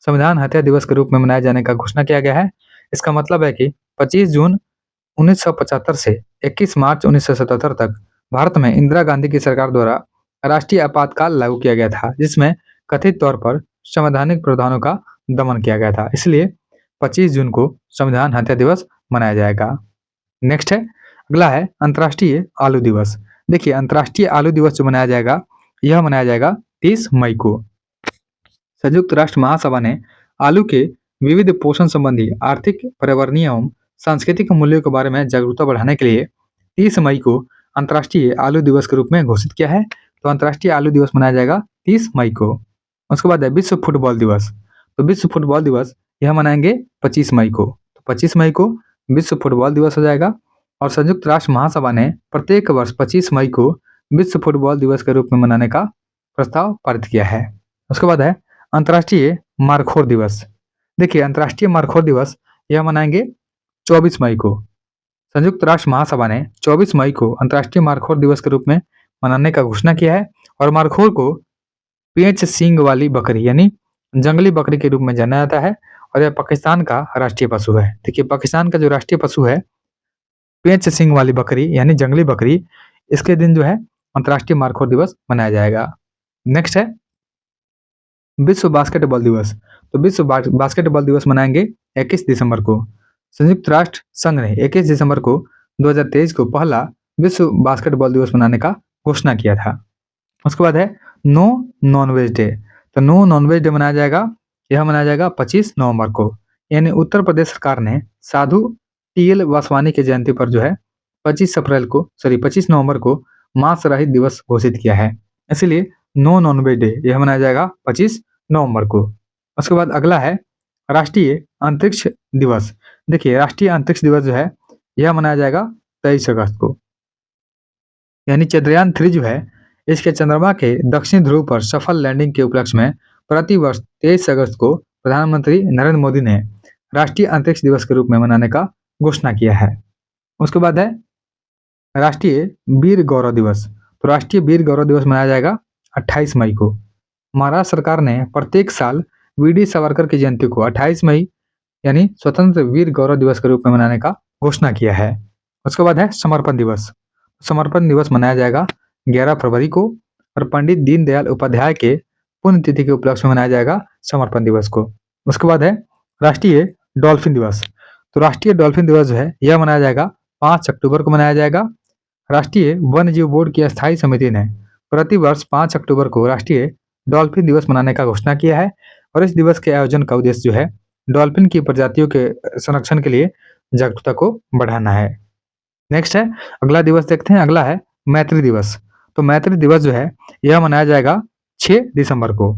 संविधान हत्या दिवस के रूप में मनाए जाने का घोषणा किया गया है। इसका मतलब है कि 25 जून 1975 से 21 मार्च 1977 तक भारत में इंदिरा गांधी की सरकार द्वारा राष्ट्रीय आपातकाल लागू किया गया था, जिसमें कथित तौर पर संवैधानिक प्रावधानों का दमन किया गया था। इसलिए 25 जून को संविधान हत्या दिवस मनाया जाएगा। नेक्स्ट है अगला है अंतर्राष्ट्रीय आलू दिवस। देखिए अंतर्राष्ट्रीय आलू दिवस जो मनाया जाएगा यह मनाया जाएगा 30 मई को। संयुक्त राष्ट्र महासभा ने आलू के विविध पोषण संबंधी आर्थिक, पर्यावरणीय एवं सांस्कृतिक मूल्यों के बारे में जागरूकता बढ़ाने के लिए 30 मई को अंतर्राष्ट्रीय आलू दिवस के रूप में घोषित किया है। तो अंतर्राष्ट्रीय आलू दिवस मनाया जाएगा 30 मई को। उसके बाद है विश्व फुटबॉल दिवस। तो विश्व फुटबॉल दिवस यह मनाएंगे 25 मई को। तो 25 मई को विश्व फुटबॉल दिवस हो जाएगा और संयुक्त राष्ट्र महासभा ने प्रत्येक वर्ष 25 मई को विश्व फुटबॉल दिवस के रूप में मनाने का प्रस्ताव पारित किया है। उसके बाद है अंतर्राष्ट्रीय मारखोर दिवस। देखिए अंतर्राष्ट्रीय मारखोर दिवस यह मनाएंगे 24 मई को। संयुक्त राष्ट्र महासभा ने 24 मई को अंतर्राष्ट्रीय मारखोर दिवस के रूप में मनाने का घोषणा किया है और मारखोर को पेंच सींग वाली बकरी यानी जंगली बकरी के रूप में जाना जाता है और यह पाकिस्तान का राष्ट्रीय पशु है। देखिए पाकिस्तान का जो राष्ट्रीय पशु है पेंच सींग वाली बकरी यानी जंगली बकरी, इसके दिन जो है अंतर्राष्ट्रीय मारखोर दिवस मनाया जाएगा। नेक्स्ट है विश्व बास्केटबॉल दिवस। तो विश्व बास्केटबॉल दिवस मनाएंगे 21 दिसंबर को। संयुक्त राष्ट्र संघ ने 21 दिसंबर को 2023 को पहला विश्व बास्केटबॉल दिवस मनाने का घोषणा किया था। उसके बाद है नो नॉनवेज डे। तो नो नॉनवेज डे मनाया जाएगा, यह मनाया जाएगा 25 नवंबर को। यानी उत्तर प्रदेश सरकार ने साधु टीएल वासवानी की जयंती पर जो है 25 नवंबर को मांस रहित दिवस घोषित किया है। इसलिए नो नॉनवेज डे यह मनाया जाएगा 25 नवंबर को। उसके बाद अगला है राष्ट्रीय अंतरिक्ष दिवस। देखिए राष्ट्रीय अंतरिक्ष दिवस जो है यह मनाया जाएगा 23 अगस्त को। यानी चंद्रयान 3 जो है इसके चंद्रमा के दक्षिण ध्रुव पर सफल लैंडिंग के उपलक्ष्य में प्रतिवर्ष 23 अगस्त को प्रधानमंत्री नरेंद्र मोदी ने राष्ट्रीय अंतरिक्ष दिवस के रूप में मनाने का घोषणा किया है। उसके बाद है राष्ट्रीय वीर गौरव दिवस। तो राष्ट्रीय वीर गौरव दिवस मनाया जाएगा 28 मई को। महाराष्ट्र सरकार ने प्रत्येक साल वीडी सावरकर की जयंती को 28 मई यानी स्वतंत्र वीर गौरव दिवस के रूप में मनाने का घोषणा किया है। उसके बाद है समर्पण दिवस। समर्पण दिवस मनाया जाएगा 11 फरवरी को और पंडित दीनदयाल उपाध्याय के पुण्यतिथि के उपलक्ष्य में मनाया जाएगा समर्पण दिवस को। उसके बाद है राष्ट्रीय डॉल्फिन दिवस। तो राष्ट्रीय डॉल्फिन दिवस जो है यह मनाया जाएगा 5 अक्टूबर को मनाया जाएगा। राष्ट्रीय वन्य जीव बोर्ड की अस्थायी समिति ने प्रतिवर्ष 5 अक्टूबर को राष्ट्रीय डॉल्फिन दिवस मनाने का घोषणा किया है और इस दिवस के आयोजन का उद्देश्य जो है डॉल्फिन की प्रजातियों के संरक्षण के लिए जागरूकता को बढ़ाना है। नेक्स्ट है अगला दिवस देखते हैं। अगला है मैत्री दिवस। तो मैत्री दिवस जो है यह मनाया जाएगा 6 दिसंबर को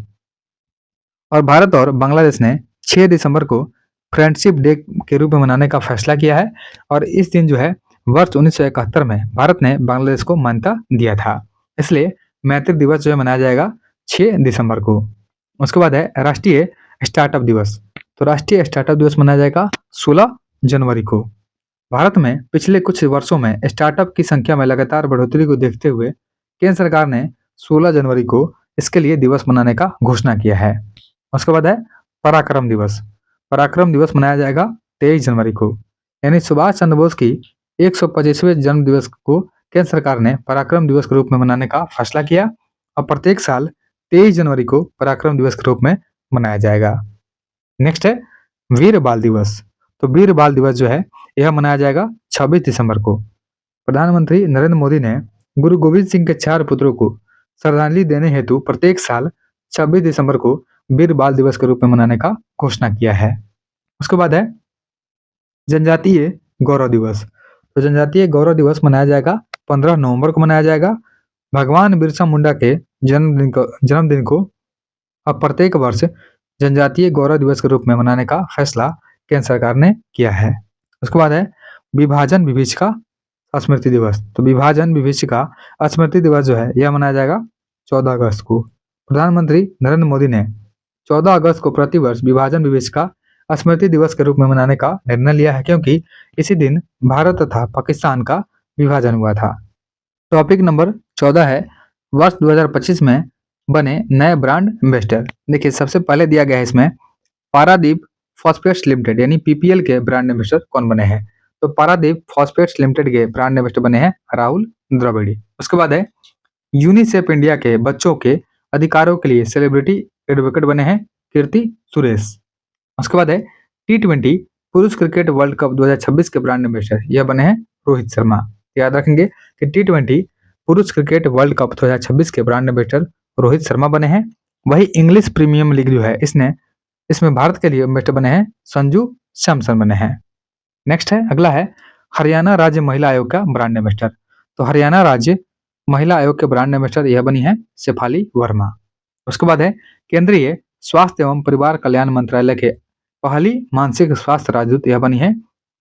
और भारत और बांग्लादेश ने 6 दिसंबर को फ्रेंडशिप डे के रूप में मनाने का फैसला किया है और इस दिन जो है वर्ष 1971 में भारत ने बांग्लादेश को मान्यता दिया था, इसलिए मैत्री दिवस जो है मनाया जाएगा 6 दिसंबर को। उसके बाद है राष्ट्रीय स्टार्टअप दिवस। तो राष्ट्रीय स्टार्टअप दिवस मनाया जाएगा 16 जनवरी को। भारत में पिछले कुछ वर्षों में स्टार्टअप की संख्या में लगातार बढ़ोतरी को देखते हुए केंद्र सरकार ने 16 जनवरी को इसके लिए दिवस मनाने का घोषणा किया है। उसके बाद है पराक्रम दिवस। पराक्रम दिवस मनाया जाएगा 23 जनवरी को, यानी सुभाष चंद्र बोस की 125वें जन्म दिवस को केंद्र सरकार ने पराक्रम दिवस के रूप में मनाने का फैसला किया और प्रत्येक साल 23 जनवरी को पराक्रम दिवस के रूप में मनाया जाएगा। नेक्स्ट है वीर बाल दिवस। तो वीर बाल दिवस जो है यह मनाया जाएगा 26 दिसंबर को। प्रधानमंत्री नरेंद्र मोदी ने गुरु गोविंद सिंह के 4 पुत्रों को श्रद्धांजलि देने हेतु प्रत्येक साल 26 दिसंबर को वीर बाल दिवस के रूप में मनाने का घोषणा किया है। उसके बाद है जनजातीय गौरव दिवस। तो जनजातीय गौरव दिवस मनाया जाएगा 15 नवंबर को मनाया जाएगा। भगवान बिरसा मुंडा के जन्मदिन को अब प्रत्येक वर्ष जनजातीय गौरव दिवस के रूप में मनाने का फैसला केंद्र सरकार ने किया है। उसके बाद है विभाजन विभीषिका स्मृति दिवस। तो विभाजन विभीषिका स्मृति दिवस जो है यह मनाया जाएगा 14 अगस्त को। प्रधानमंत्री नरेंद्र मोदी ने 14 अगस्त को प्रतिवर्ष विभाजन विभीषिका स्मृति दिवस के रूप में मनाने का निर्णय लिया है, क्योंकि इसी दिन भारत तथा पाकिस्तान का विभाजन हुआ था। टॉपिक नंबर 14 है वर्ष 2025 में बने नए ब्रांड एम्बेसडर। देखिए सबसे पहले दिया गया है इसमें पारादीप फॉस्फेट्स लिमिटेड यानी पीपीएल के ब्रांड एम्बेसडर कौन बने हैं। तो पारादीप फॉस्फेट्स लिमिटेड के ब्रांड एम्बेसडर बने हैं राहुल द्रविड़। उसके बाद है यूनिसेफ इंडिया के बच्चों के अधिकारों के लिए सेलिब्रिटी एडवोकेट बने हैं कीर्ति सुरेश। उसके बाद है T20 पुरुष क्रिकेट वर्ल्ड कप 2026 के ब्रांड एम्बेसडर यह बने हैं रोहित शर्मा। याद रखेंगे कि T20 पुरुष क्रिकेट वर्ल्ड कप 2026 के ब्रांड एम्बेसडर रोहित शर्मा बने हैं। वही इंग्लिश प्रीमियम लीग जो है इसमें भारत के लिए एम्बेसडर बने हैं संजू सैमसन बने हैं। नेक्स्ट है अगला है हरियाणा राज्य महिला आयोग का ब्रांड एम्बेसडर। तो हरियाणा राज्य महिला आयोग के ब्रांड एम्बेसडर यह बनी है शेफाली वर्मा। उसके बाद है केंद्रीय स्वास्थ्य एवं परिवार कल्याण मंत्रालय के पहली मानसिक स्वास्थ्य राजदूत यह बनी है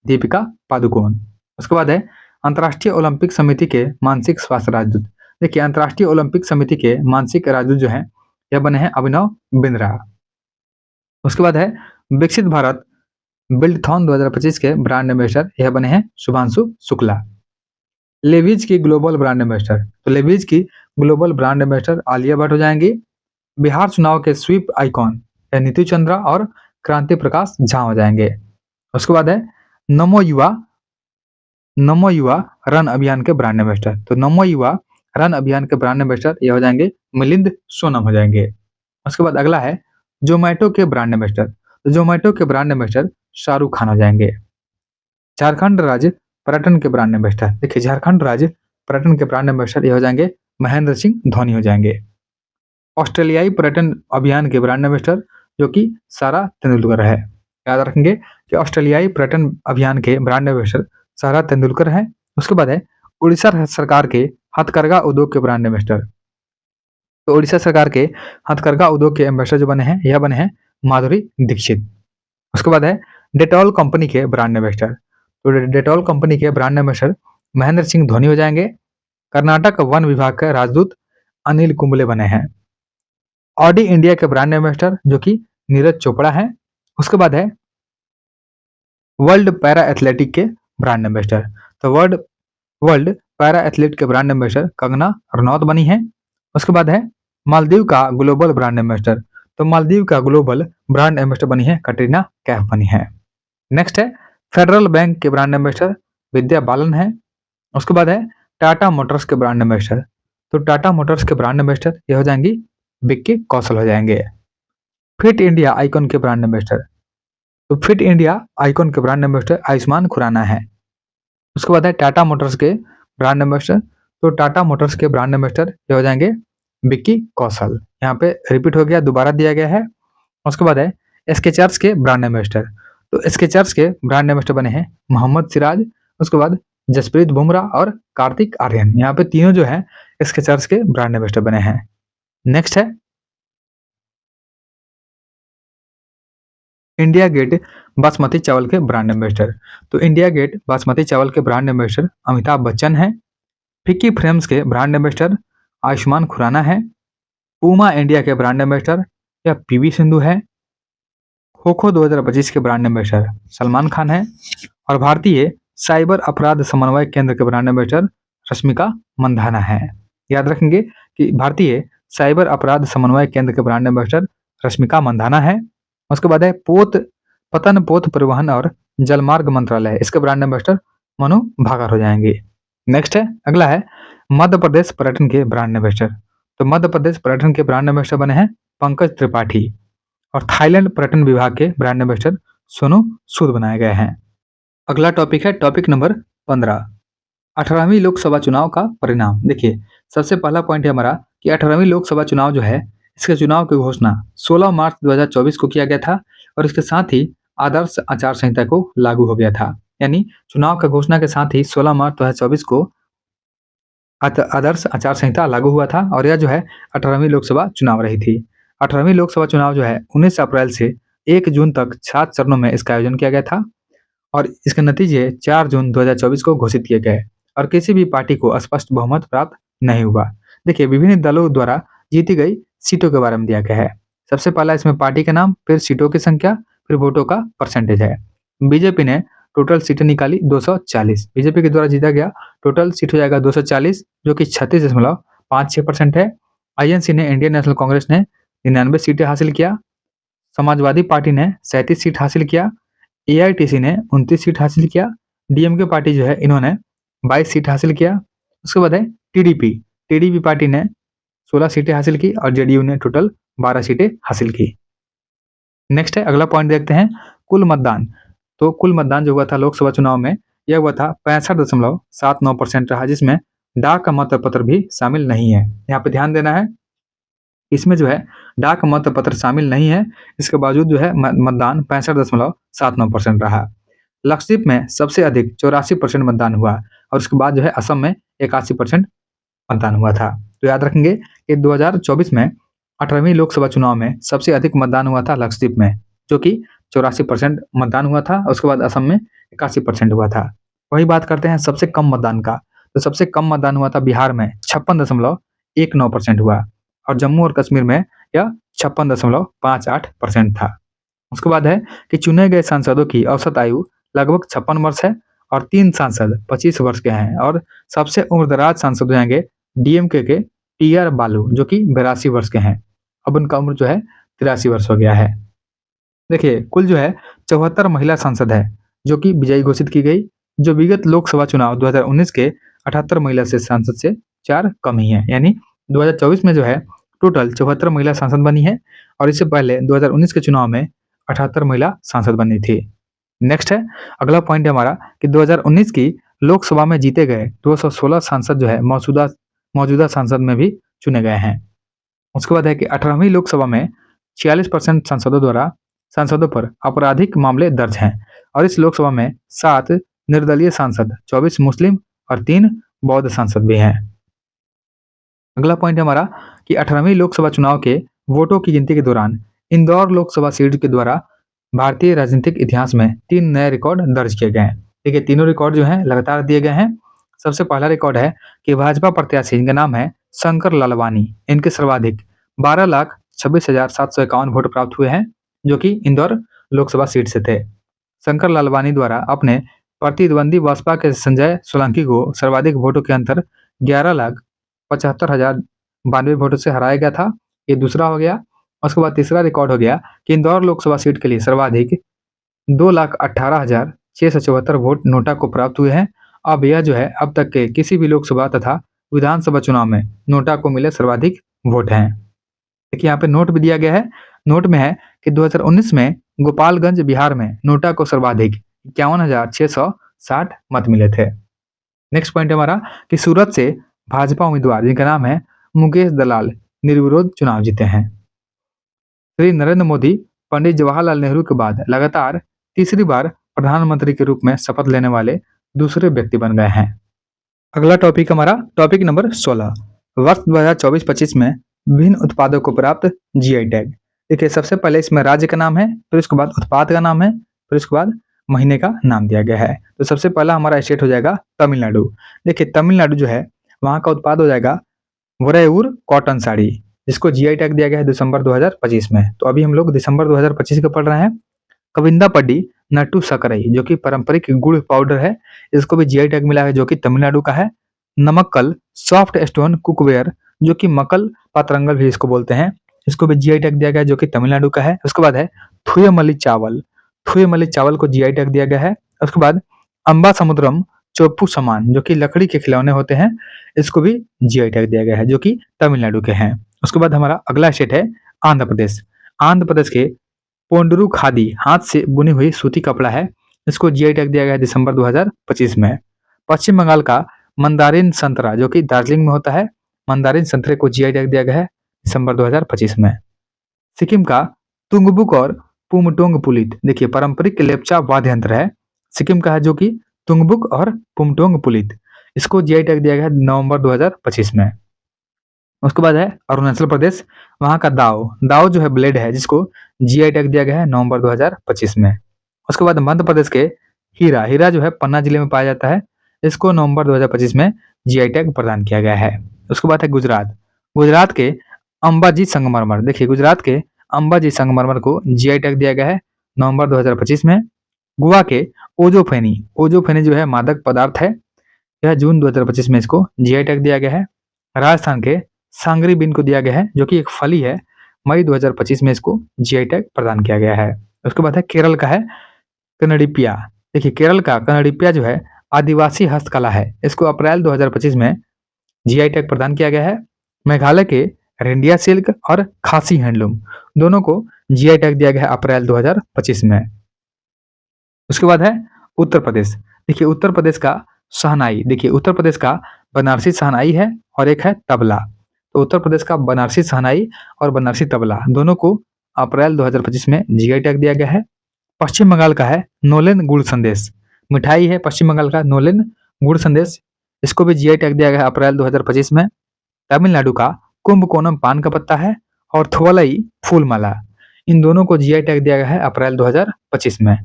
दीपिका पादुकोण। उसके बाद है अंतर्राष्ट्रीय ओलंपिक समिति के मानसिक स्वास्थ्य राजदूत। देखिए अंतर्राष्ट्रीय ओलंपिक समिति के मानसिक राजदूत जो है यह बने हैं अभिनव बिंद्रा। उसके बाद है विकसित भारत बिल्डथॉन 2025 के ब्रांड एम्बेसडर यह बने हैं शुभांशु शुक्ला। लेविज की ग्लोबल ब्रांड एम्बेसडर। तो लेविज की global brand ambassador Alia Bhatt हो जाएंगी। बिहार चुनाव के स्वीप आइकॉन नीतू चंद्रा और क्रांति प्रकाश झा हो जाएंगे। उसके बाद है नमो युवा रन अभियान के ब्रांड एम्बेसडर। तो नमो युवा रन अभियान के ब्रांड एम्बेसडर ये हो जाएंगे मिलिंद सोनम हो जाएंगे। उसके बाद अगला है जोमेटो के ब्रांड एम्बेसडर। तो जोमेटो के ब्रांड एम्बेसडर शाहरुख खान हो जाएंगे। झारखंड राज्य पर्यटन के ब्रांड एम्बेसडर। देखिए झारखंड राज्य पर्यटन के ब्रांड एम्बेसडर ये हो जाएंगे महेंद्र सिंह धोनी हो जाएंगे। ऑस्ट्रेलियाई पर्यटन अभियान के ब्रांड एम्बेसडर जो कि सारा तेंदुलकर है। याद रखेंगे कि ऑस्ट्रेलियाई पर्यटन अभियान के ब्रांड एम्बेसडर सारा तेंदुलकर है। उसके बाद है उड़ीसा सरकार के हथकरघा उद्योग के ब्रांड एम्बेसडर। तो उड़ीसा सरकार के हथकरघा उद्योग के एम्बेसडर जो बने हैं यह बने हैं माधुरी दीक्षित। उसके बाद है डेटॉल कंपनी के ब्रांड एम्बेसडर। तो डेटॉल कंपनी के ब्रांड एम्बेसडर महेंद्र सिंह धोनी हो जाएंगे। कर्नाटक वन विभाग के राजदूत अनिल कुंबले बने हैं। ऑडी इंडिया के ब्रांड एम्बेसडर जो कि नीरज चोपड़ा है। उसके बाद है वर्ल्ड पैरा एथलेटिक के ब्रांड एम्बेसडर। तो वर्ल्ड वर्ल्ड पैरा एथलीट के ब्रांड एम्बेसडर कंगना रनौत बनी है। उसके बाद है मालदीव का ग्लोबल ब्रांड एम्बेसडर, तो मालदीव का ग्लोबल ब्रांड एम्बेसडर बनी है कटरीना कैफ बनी है। नेक्स्ट है फेडरल बैंक के ब्रांड एम्बेसडर विद्या बालन है। उसके बाद है टाटा मोटर्स के ब्रांड एम्बेसडर, तो टाटा मोटर्स के ब्रांड एम्बेसडर ये हो जाएंगी विक्की कौशल हो जाएंगे। फिट इंडिया आइकॉन के ब्रांड एम्बेसडर, तो फिट इंडिया आइकॉन के ब्रांड एम्बेसडर आयुष्मान खुराना है। उसके बाद है टाटा मोटर्स के ब्रांड एम्बेसडर, तो टाटा मोटर्स के ब्रांड एम्बेसडर ये हो जाएंगे विक्की कौशल, यहाँ पे रिपीट हो गया, दोबारा दिया गया है। उसके बाद है स्केचर्स के ब्रांड एम्बेसडर, तो स्केचर्स के ब्रांड एम्बेसडर बने हैं मोहम्मद सिराज, उसके बाद जसप्रीत बुमराह और कार्तिक आर्यन, यहाँ पे तीनों जो है स्केचर्स के ब्रांड एम्बेसडर बने हैं। नेक्स्ट है इंडिया गेट बासमती चावल के ब्रांड एम्बेसडर, तो इंडिया गेट बासमती चावल के ब्रांड एम्बेसडर अमिताभ बच्चन है। फिक्की फ्रेम्स के ब्रांड एम्बेसडर आयुष्मान खुराना है। पूमा इंडिया के ब्रांड एम्बेसडर या पीवी सिंधु है। खो खो 2025 के ब्रांड एम्बेसडर सलमान खान है। और भारतीय साइबर अपराध समन्वय केंद्र के ब्रांड एम्बेसडर रश्मिका मंदाना है। याद रखेंगे कि भारतीय साइबर अपराध समन्वय केंद्र के ब्रांड एम्बेसडर रश्मिका मंदाना है। उसके बाद है पतन पोत परिवहन और जलमार्ग मंत्रालय, इसके ब्रांड एम्बेसडर मनु भाकर हो जाएंगे। नेक्स्ट है अगला है मध्य प्रदेश पर्यटन के ब्रांड एम्बेसडर, तो मध्य प्रदेश पर्यटन के ब्रांड एम्बेसडर बने हैं पंकज त्रिपाठी। और थाईलैंड पर्यटन विभाग के ब्रांड एम्बेसडर सोनू सूद बनाए गए हैं। अगला टॉपिक है टॉपिक नंबर 15, 18वीं लोकसभा चुनाव का परिणाम। देखिए सबसे पहला पॉइंट है हमारा कि 18वीं लोकसभा चुनाव जो है इसके चुनाव की घोषणा 16 मार्च 2024 को किया गया था और इसके साथ ही आदर्श आचार संहिता को लागू हो गया था, यानी चुनाव का घोषणा के साथ ही 16 मार्च 2024 को आदर्श आचार संहिता लागू हुआ था और यह जो है 18वीं लोकसभा चुनाव रही थी। 18वीं लोकसभा चुनाव जो है 19 अप्रैल से 1 जून तक 7 चरणों में इसका आयोजन किया गया था और इसके नतीजे 4 जून 2024 को घोषित किए गए और किसी भी पार्टी को स्पष्ट बहुमत प्राप्त नहीं हुआ। देखिए विभिन्न दलों द्वारा जीती गई सीटों के बारे में दिया गया है। सबसे पहला इसमें पार्टी का नाम, फिर सीटों की संख्या, फिर वोटों का परसेंटेज है। बीजेपी ने टोटल सीटें निकाली 240, बीजेपी के द्वारा जीता गया टोटल सीट हो जाएगा 240 जो कि 36.56% है। आईएनसी ने इंडियन नेशनल कांग्रेस ने 99 सीटें हासिल किया। समाजवादी पार्टी ने 37 सीट हासिल किया। एआईटीसी ने 29 सीट हासिल किया। डीएमके पार्टी जो है इन्होंने 22 सीट हासिल किया। उसके बाद है टीडीपी पार्टी ने 16 सीटें हासिल की और जेडीयू ने टोटल 12 सीटें हासिल की। नेक्स्ट है अगला पॉइंट देखते हैं कुल मतदान। तो कुल मतदान जो हुआ था लोकसभा चुनाव में यह हुआ था 65.79% रहा, जिसमें डाक का मतपत्र पत्र भी शामिल नहीं है। यहाँ पे ध्यान देना है इसमें जो है डाक मतपत्र पत्र शामिल नहीं है, इसके बावजूद जो है मतदान 65.79% रहा। लक्षद्वीप में सबसे अधिक 84% मतदान हुआ और उसके बाद जो है असम में 81% मतदान हुआ था। तो याद रखेंगे कि 2024 में 18वीं लोकसभा चुनाव में सबसे अधिक मतदान हुआ था लक्षद्वीप में, जो कि 84% मतदान हुआ था। उसके बाद असम में 81% हुआ था। वही बात करते हैं सबसे कम मतदान का, तो सबसे कम मतदान हुआ था बिहार में 56.19% हुआ और जम्मू और कश्मीर में यह 56.58% था। उसके बाद है कि चुने गए सांसदों की औसत आयु लगभग 56 वर्ष है और 3 सांसद 25 वर्ष के हैं और सबसे उम्रदराज सांसद हो जाएंगे डीएमके के टीआर बालू जो कि 82 वर्ष के हैं। अब उनका उम्र जो है 83 वर्ष हो गया है। देखिए कुल जो है 74 महिला सांसद है जो कि विजयी घोषित की गई, जो विगत लोकसभा चुनाव 2019 के 78 महिला से सांसद से 4 कम ही है, यानी 2024 में जो है टोटल 74 महिला सांसद बनी है और इससे पहले 2019 के चुनाव में 78 महिला सांसद बनी थी। नेक्स्ट है अगला पॉइंट है हमारा कि 2019 की लोकसभा में जीते गए 216 सांसद जो है मौजूदा सांसद में भी चुने गए हैं। उसके बाद है कि 18वीं लोकसभा में 46% सांसदों पर आपराधिक मामले दर्ज हैं और इस लोकसभा में 7 निर्दलीय सांसद, 24 मुस्लिम और 3 बौद्ध सांसद भी हैं। अगला पॉइंट है हमारा कि 18वीं लोकसभा चुनाव के वोटों की गिनती के दौरान इंदौर लोकसभा सीट के द्वारा भारतीय राजनीतिक इतिहास में 3 नए रिकॉर्ड दर्ज किए गए हैं। देखिए तीनों रिकॉर्ड जो हैं लगातार दिए गए हैं। सबसे पहला रिकॉर्ड है कि भाजपा प्रत्याशी, इनका नाम है शंकर लालवानी, इनके सर्वाधिक 12,26,751 वोट प्राप्त हुए हैं जो कि इंदौर लोकसभा सीट से थे। शंकर लालवानी द्वारा अपने प्रतिद्वंदी बसपा के संजय सोलंकी को सर्वाधिक वोटों के अंतर 11,75,092 वोटों से हराया गया था। ये दूसरा हो गया। उसके बाद तीसरा रिकॉर्ड हो गया कि इंदौर लोकसभा सीट के लिए सर्वाधिक 2,18,674 वोट नोटा को प्राप्त हुए हैं। अब यह जो है अब तक के किसी भी लोकसभा तथा विधानसभा चुनाव में नोटा को मिले सर्वाधिक वोट हैं। देखिए यहाँ पे नोट भी दिया गया है। नोट में है कि 2019 में गोपालगंज बिहार में नोटा को सर्वाधिक 51,660 मत मिले थे। नेक्स्ट पॉइंट हमारा कि सूरत से भाजपा उम्मीदवार जिनका नाम है मुकेश दलाल निर्विरोध चुनाव जीते हैं। श्री नरेंद्र मोदी पंडित जवाहरलाल नेहरू के बाद लगातार तीसरी बार प्रधानमंत्री के रूप में शपथ लेने वाले दूसरे व्यक्ति बन गए हैं। अगला टॉपिक हमारा टॉपिक नंबर 16 वर्ष 2024-25 में विभिन्न उत्पादों को प्राप्त जीआई टैग। देखिए सबसे पहले इसमें राज्य का नाम है, फिर उसके बाद उत्पाद का नाम है, फिर उसके बाद महीने का नाम दिया गया है। तो सबसे पहला हमारा स्टेट हो जाएगा तमिलनाडु। देखिए तमिलनाडु जो है वहाँ का उत्पाद हो जाएगा वरैयूर कॉटन साड़ी, जिसको जीआई टैग दिया गया है दिसंबर 2025 में। तो अभी हम लोग दिसंबर 2025 का पढ़ रहे हैं। कविंदापड्डी नट्टू सकरई जो कि पारंपरिक गुड़ पाउडर है, इसको भी जीआई टैग मिला है जो कि तमिलनाडु का है। नमक्कल सॉफ्ट स्टोन कुकवेयर जो कि मक्कल पात्रंगल भी इसको बोलते हैं, इसको भी जीआई टैग दिया गया है जो कि तमिलनाडु का है। उसके बाद है थुयमली चावल, थुयमली चावल को जीआई टैग दिया गया है। उसके बाद अम्बा समुद्रम चोप्पू सामान जो कि लकड़ी के खिलौने होते हैं, इसको भी जीआई टैग दिया गया है जो कि तमिलनाडु के हैं। उसके बाद हमारा अगला स्टेट है आंध्र प्रदेश। आंध्र प्रदेश के पोंडरू खादी हाथ से बुनी हुई सूती कपड़ा है, इसको जीआई टैग दिया गया है दिसंबर 2025 में। पश्चिम बंगाल का मंदारिन संतरा जो कि दार्जिलिंग में होता है, मंदारिन संतरे को जीआई टैग दिया गया है दिसंबर 2025 में। सिक्किम का तुंगबुक और पुमटोंग पुलित, देखिए पारंपरिक लेप्चा वाद्य यंत्र है, सिक्किम का है जो कि तुंगबुक और पुमटोंग पुलित, इसको जीआई टैग दिया गया है नवंबर 2025 में। उसके बाद है अरुणाचल प्रदेश, वहाँ का दाव, दाव जो है ब्लेड है जिसको जीआई टैग दिया गया है नवंबर 2025 में। उसके बाद मध्य प्रदेश के हीरा, हीरा जो है पन्ना जिले में पाया जाता है, इसको नवंबर 2025 में जीआई टैग प्रदान किया गया है। उसके बाद है गुजरात, गुजरात के अंबाजी संगमरमर, देखिए गुजरात के अंबाजी संगमरमर को जीआई टैग दिया गया है नवंबर 2025 में। गोवा के ओजोफेनी, ओजोफेनी जो है मादक पदार्थ है, यह जून 2025 में इसको जीआई टैग दिया गया है। राजस्थान के सांगरी बीन को दिया गया है जो कि एक फली है, मई 2025 में इसको जीआई टैग प्रदान किया गया है। उसके बाद है केरल का है कनडिपिया, देखिए केरल का कनडिपिया जो है आदिवासी हस्तकला है, इसको अप्रैल 2025 में जीआई टैग प्रदान किया गया है। मेघालय के रेंडिया सिल्क और खासी हैंडलूम दोनों को जीआई टैग दिया गया है अप्रैल 2025 में। उसके बाद है उत्तर प्रदेश, देखिए उत्तर प्रदेश का शहनाई, देखिए उत्तर प्रदेश का बनारसी शहनाई है और एक है तबला। तो उत्तर प्रदेश का बनारसी शहनाई और बनारसी तबला दोनों को अप्रैल 2025 में जीआई टैग दिया गया है। पश्चिम बंगाल का है नोलेन गुड़ संदेश, मिठाई है पश्चिम बंगाल का नोलेन गुड़ संदेश, इसको भी जीआई टैग दिया गया है अप्रैल 2025 में। तमिलनाडु का कुंभकोणम पान का पत्ता है और थोलई फूलमाला, इन दोनों को जीआई टैग दिया गया है अप्रैल 2025 में।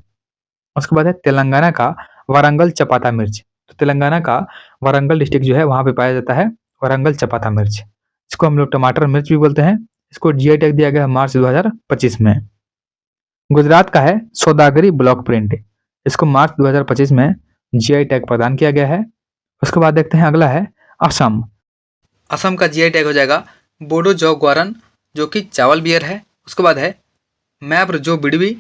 उसके बाद है तेलंगाना का वारंगल चपाता मिर्च, तो तेलंगाना का वारंगल डिस्ट्रिक्ट जो है वहां पे पाया जाता है वारंगल चपाता मिर्च, इसको हम लोग टमाटर मिर्च भी बोलते हैं, इसको जीआई टैग दिया गया है मार्च 2025 में। गुजरात का है सौदागरी ब्लॉक प्रिंट, इसको मार्च 2025 में जीआई टैग प्रदान किया गया है। उसके बाद देखते हैं अगला है असम, असम का जीआई टैग हो जाएगा बोडो जौ ग्वारन जो कि चावल बियर है। उसके बाद है मैब्र जो बिडवी,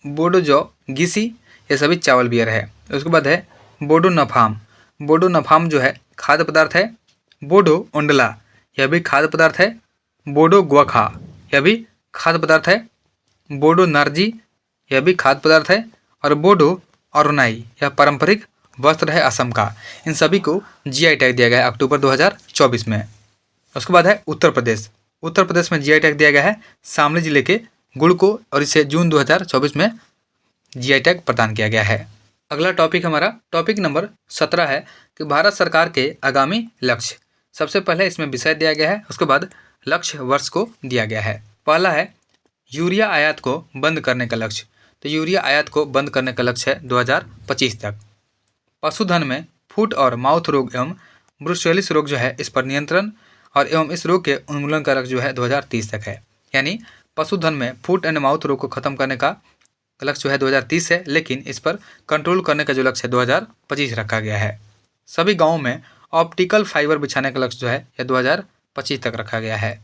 बोडो जौ गीसी, ये सभी चावल बियर है। उसके बाद है बोडो नफाम, बोडो नफाम जो है खाद्य पदार्थ है। बोडो ओंडला, यह भी खाद्य पदार्थ है। बोडो ग्वाखा, यह भी खाद्य पदार्थ है। बोडो नार्जी, यह भी खाद्य पदार्थ है। और बोडो अरुनाई, यह पारंपरिक वस्त्र है असम का। इन सभी को जीआई टैग दिया गया है अक्टूबर 2024 में। उसके बाद है उत्तर प्रदेश, उत्तर प्रदेश में जीआई टैग दिया गया है शामली जिले के गुड़ को, और इसे जून 2024 में जीआई टैग प्रदान किया गया है। अगला टॉपिक हमारा टॉपिक नंबर 17 है कि भारत सरकार के आगामी लक्ष्य। सबसे पहले इसमें विषय दिया गया है, उसके बाद लक्ष्य वर्ष को दिया गया है। पहला है यूरिया आयात को बंद करने का लक्ष्य, तो यूरिया आयात को बंद करने का लक्ष्य है 2025 तक। पशुधन में फुट और माउथ रोग एवं ब्रुसेलोसिस रोग जो है इस पर नियंत्रण और एवं इस रोग के उन्मूलन का लक्ष्य जो है 2030 तक है। यानी पशुधन में फुट एंड माउथ रोग को खत्म करने का का लक्ष्य जो है 2030 है, लेकिन इस पर कंट्रोल करने का जो लक्ष्य है 2025 रखा गया है। सभी गाँवों में ऑप्टिकल फाइबर बिछाने का लक्ष्य जो है यह 2025 तक रखा गया है।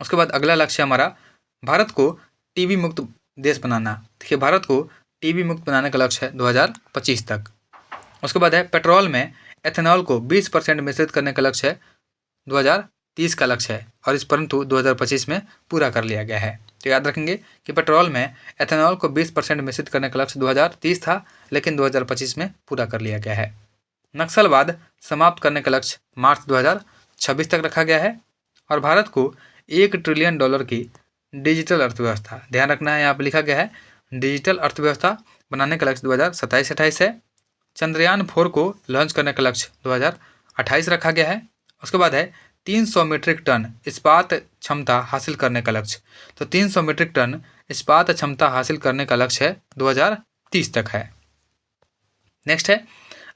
उसके बाद अगला लक्ष्य हमारा भारत को टीबी मुक्त देश बनाना। देखिए, भारत को टीबी मुक्त बनाने का लक्ष्य है 2025 तक। उसके बाद है पेट्रोल में एथेनॉल को 20% मिश्रित करने का लक्ष्य है 2030 का लक्ष्य है, और इस परंतु 2025 में पूरा कर लिया गया है। तो याद रखेंगे कि पेट्रोल में एथेनॉल को 20% मिश्रित करने का लक्ष्य 2030 था, लेकिन 2025 में पूरा कर लिया गया है। नक्सलवाद समाप्त करने का लक्ष्य मार्च 2026 तक रखा गया है, और भारत को $1 ट्रिलियन की डिजिटल अर्थव्यवस्था, ध्यान रखना है यहाँ पर लिखा गया है, डिजिटल अर्थव्यवस्था बनाने का लक्ष्य 2027-28 है। चंद्रयान 4 को लॉन्च करने का लक्ष्य 2028 रखा गया है। उसके बाद है 300 मीट्रिक टन इस्पात क्षमता हासिल करने का लक्ष्य। तो 300 मीट्रिक टन इस्पात क्षमता हासिल करने का लक्ष्य है 2030 तक है। नेक्स्ट है,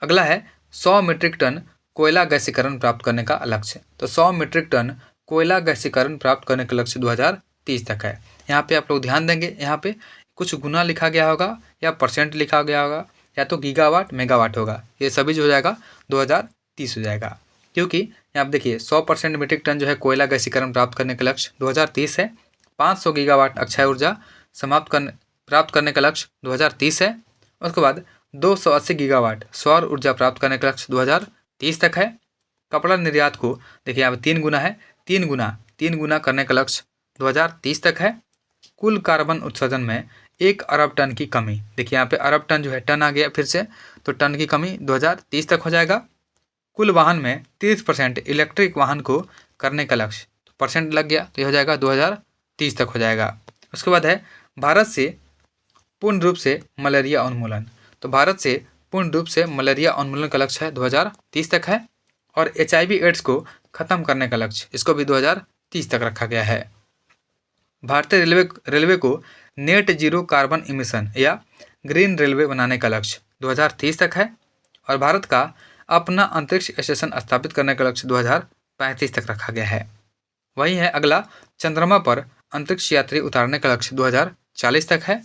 अगला है 100 मीट्रिक टन कोयला गैसीकरण प्राप्त करने का लक्ष्य। तो 100 मीट्रिक टन कोयला गैसीकरण प्राप्त करने का लक्ष्य 2030 तक है। यहाँ पे आप लोग ध्यान देंगे, यहाँ पे कुछ गुना लिखा गया होगा या परसेंट लिखा गया होगा या तो गीगावाट मेगावाट होगा, ये सभी जो हो जाएगा 2030 हो जाएगा, क्योंकि यहाँ आप देखिए 100% मीट्रिक टन जो है कोयला गैसीकरण प्राप्त करने का लक्ष्य 2030 है। 500 गीगावाट अक्षय ऊर्जा प्राप्त करने का लक्ष्य 2030 है। उसके बाद 280 गीगावाट सौर ऊर्जा प्राप्त करने का लक्ष्य 2030 तक है। कपड़ा निर्यात को देखिए यहाँ पे 3 गुना है, 3 गुना करने का लक्ष्य 2030 तक है। कुल कार्बन उत्सर्जन में 1 अरब टन की कमी, देखिए यहाँ पे अरब टन जो है टन आ गया फिर से, तो टन की कमी 2030 तक हो जाएगा। कुल वाहन में 30% इलेक्ट्रिक वाहन को करने का लक्ष्य, तो परसेंट लग गया तो ये हो जाएगा 2030 तक हो जाएगा। उसके बाद है भारत से पूर्ण रूप से मलेरिया उन्मूलन। तो भारत से पूर्ण रूप से मलेरिया उन्मूलन का लक्ष्य है 2030 तक है, और HIV एड्स को खत्म करने का लक्ष्य इसको भी 2030 तक रखा गया है। भारतीय रेलवे को नेट जीरो कार्बन इमिशन या ग्रीन रेलवे बनाने का लक्ष्य 2030 तक है, और भारत का अपना अंतरिक्ष स्टेशन स्थापित करने का लक्ष्य 2035 तक रखा गया है। वही है अगला, चंद्रमा पर अंतरिक्ष यात्री उतारने का लक्ष्य 2040 तक है।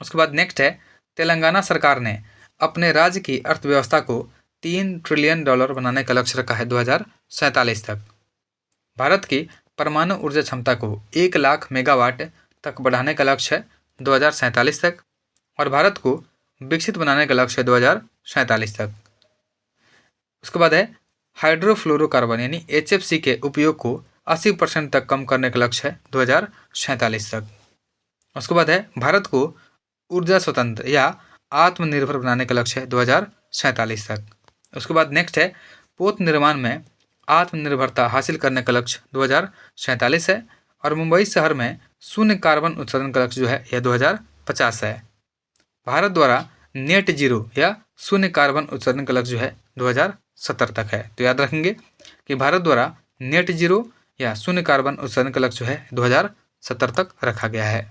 उसके बाद नेक्स्ट है, तेलंगाना सरकार ने अपने राज्य की अर्थव्यवस्था को $3 ट्रिलियन बनाने का लक्ष्य रखा है 2047 तक। भारत की परमाणु ऊर्जा क्षमता को 1 लाख मेगावाट तक बढ़ाने का लक्ष्य है 2047 तक, और भारत को विकसित बनाने का लक्ष्य है 2047 तक। उसके बाद है हाइड्रोफ्लोरोकार्बन यानी HFC के उपयोग को 80% तक कम करने का लक्ष्य है 2047 तक। उसके बाद है भारत को ऊर्जा स्वतंत्र या आत्मनिर्भर बनाने का लक्ष्य है 2047 तक। उसके बाद नेक्स्ट है, पोत निर्माण में आत्मनिर्भरता हासिल करने का लक्ष्य 2047 है, और मुंबई शहर में शून्य कार्बन उत्सर्जन का लक्ष्य जो है यह 2050 है। भारत द्वारा नेट जीरो या शून्य कार्बन उत्सर्जन का लक्ष्य जो है 2070 तक है। तो याद रखेंगे कि भारत द्वारा नेट जीरो या शून्य कार्बन उत्सर्जन का लक्ष्य जो है 2070 तक रखा गया है।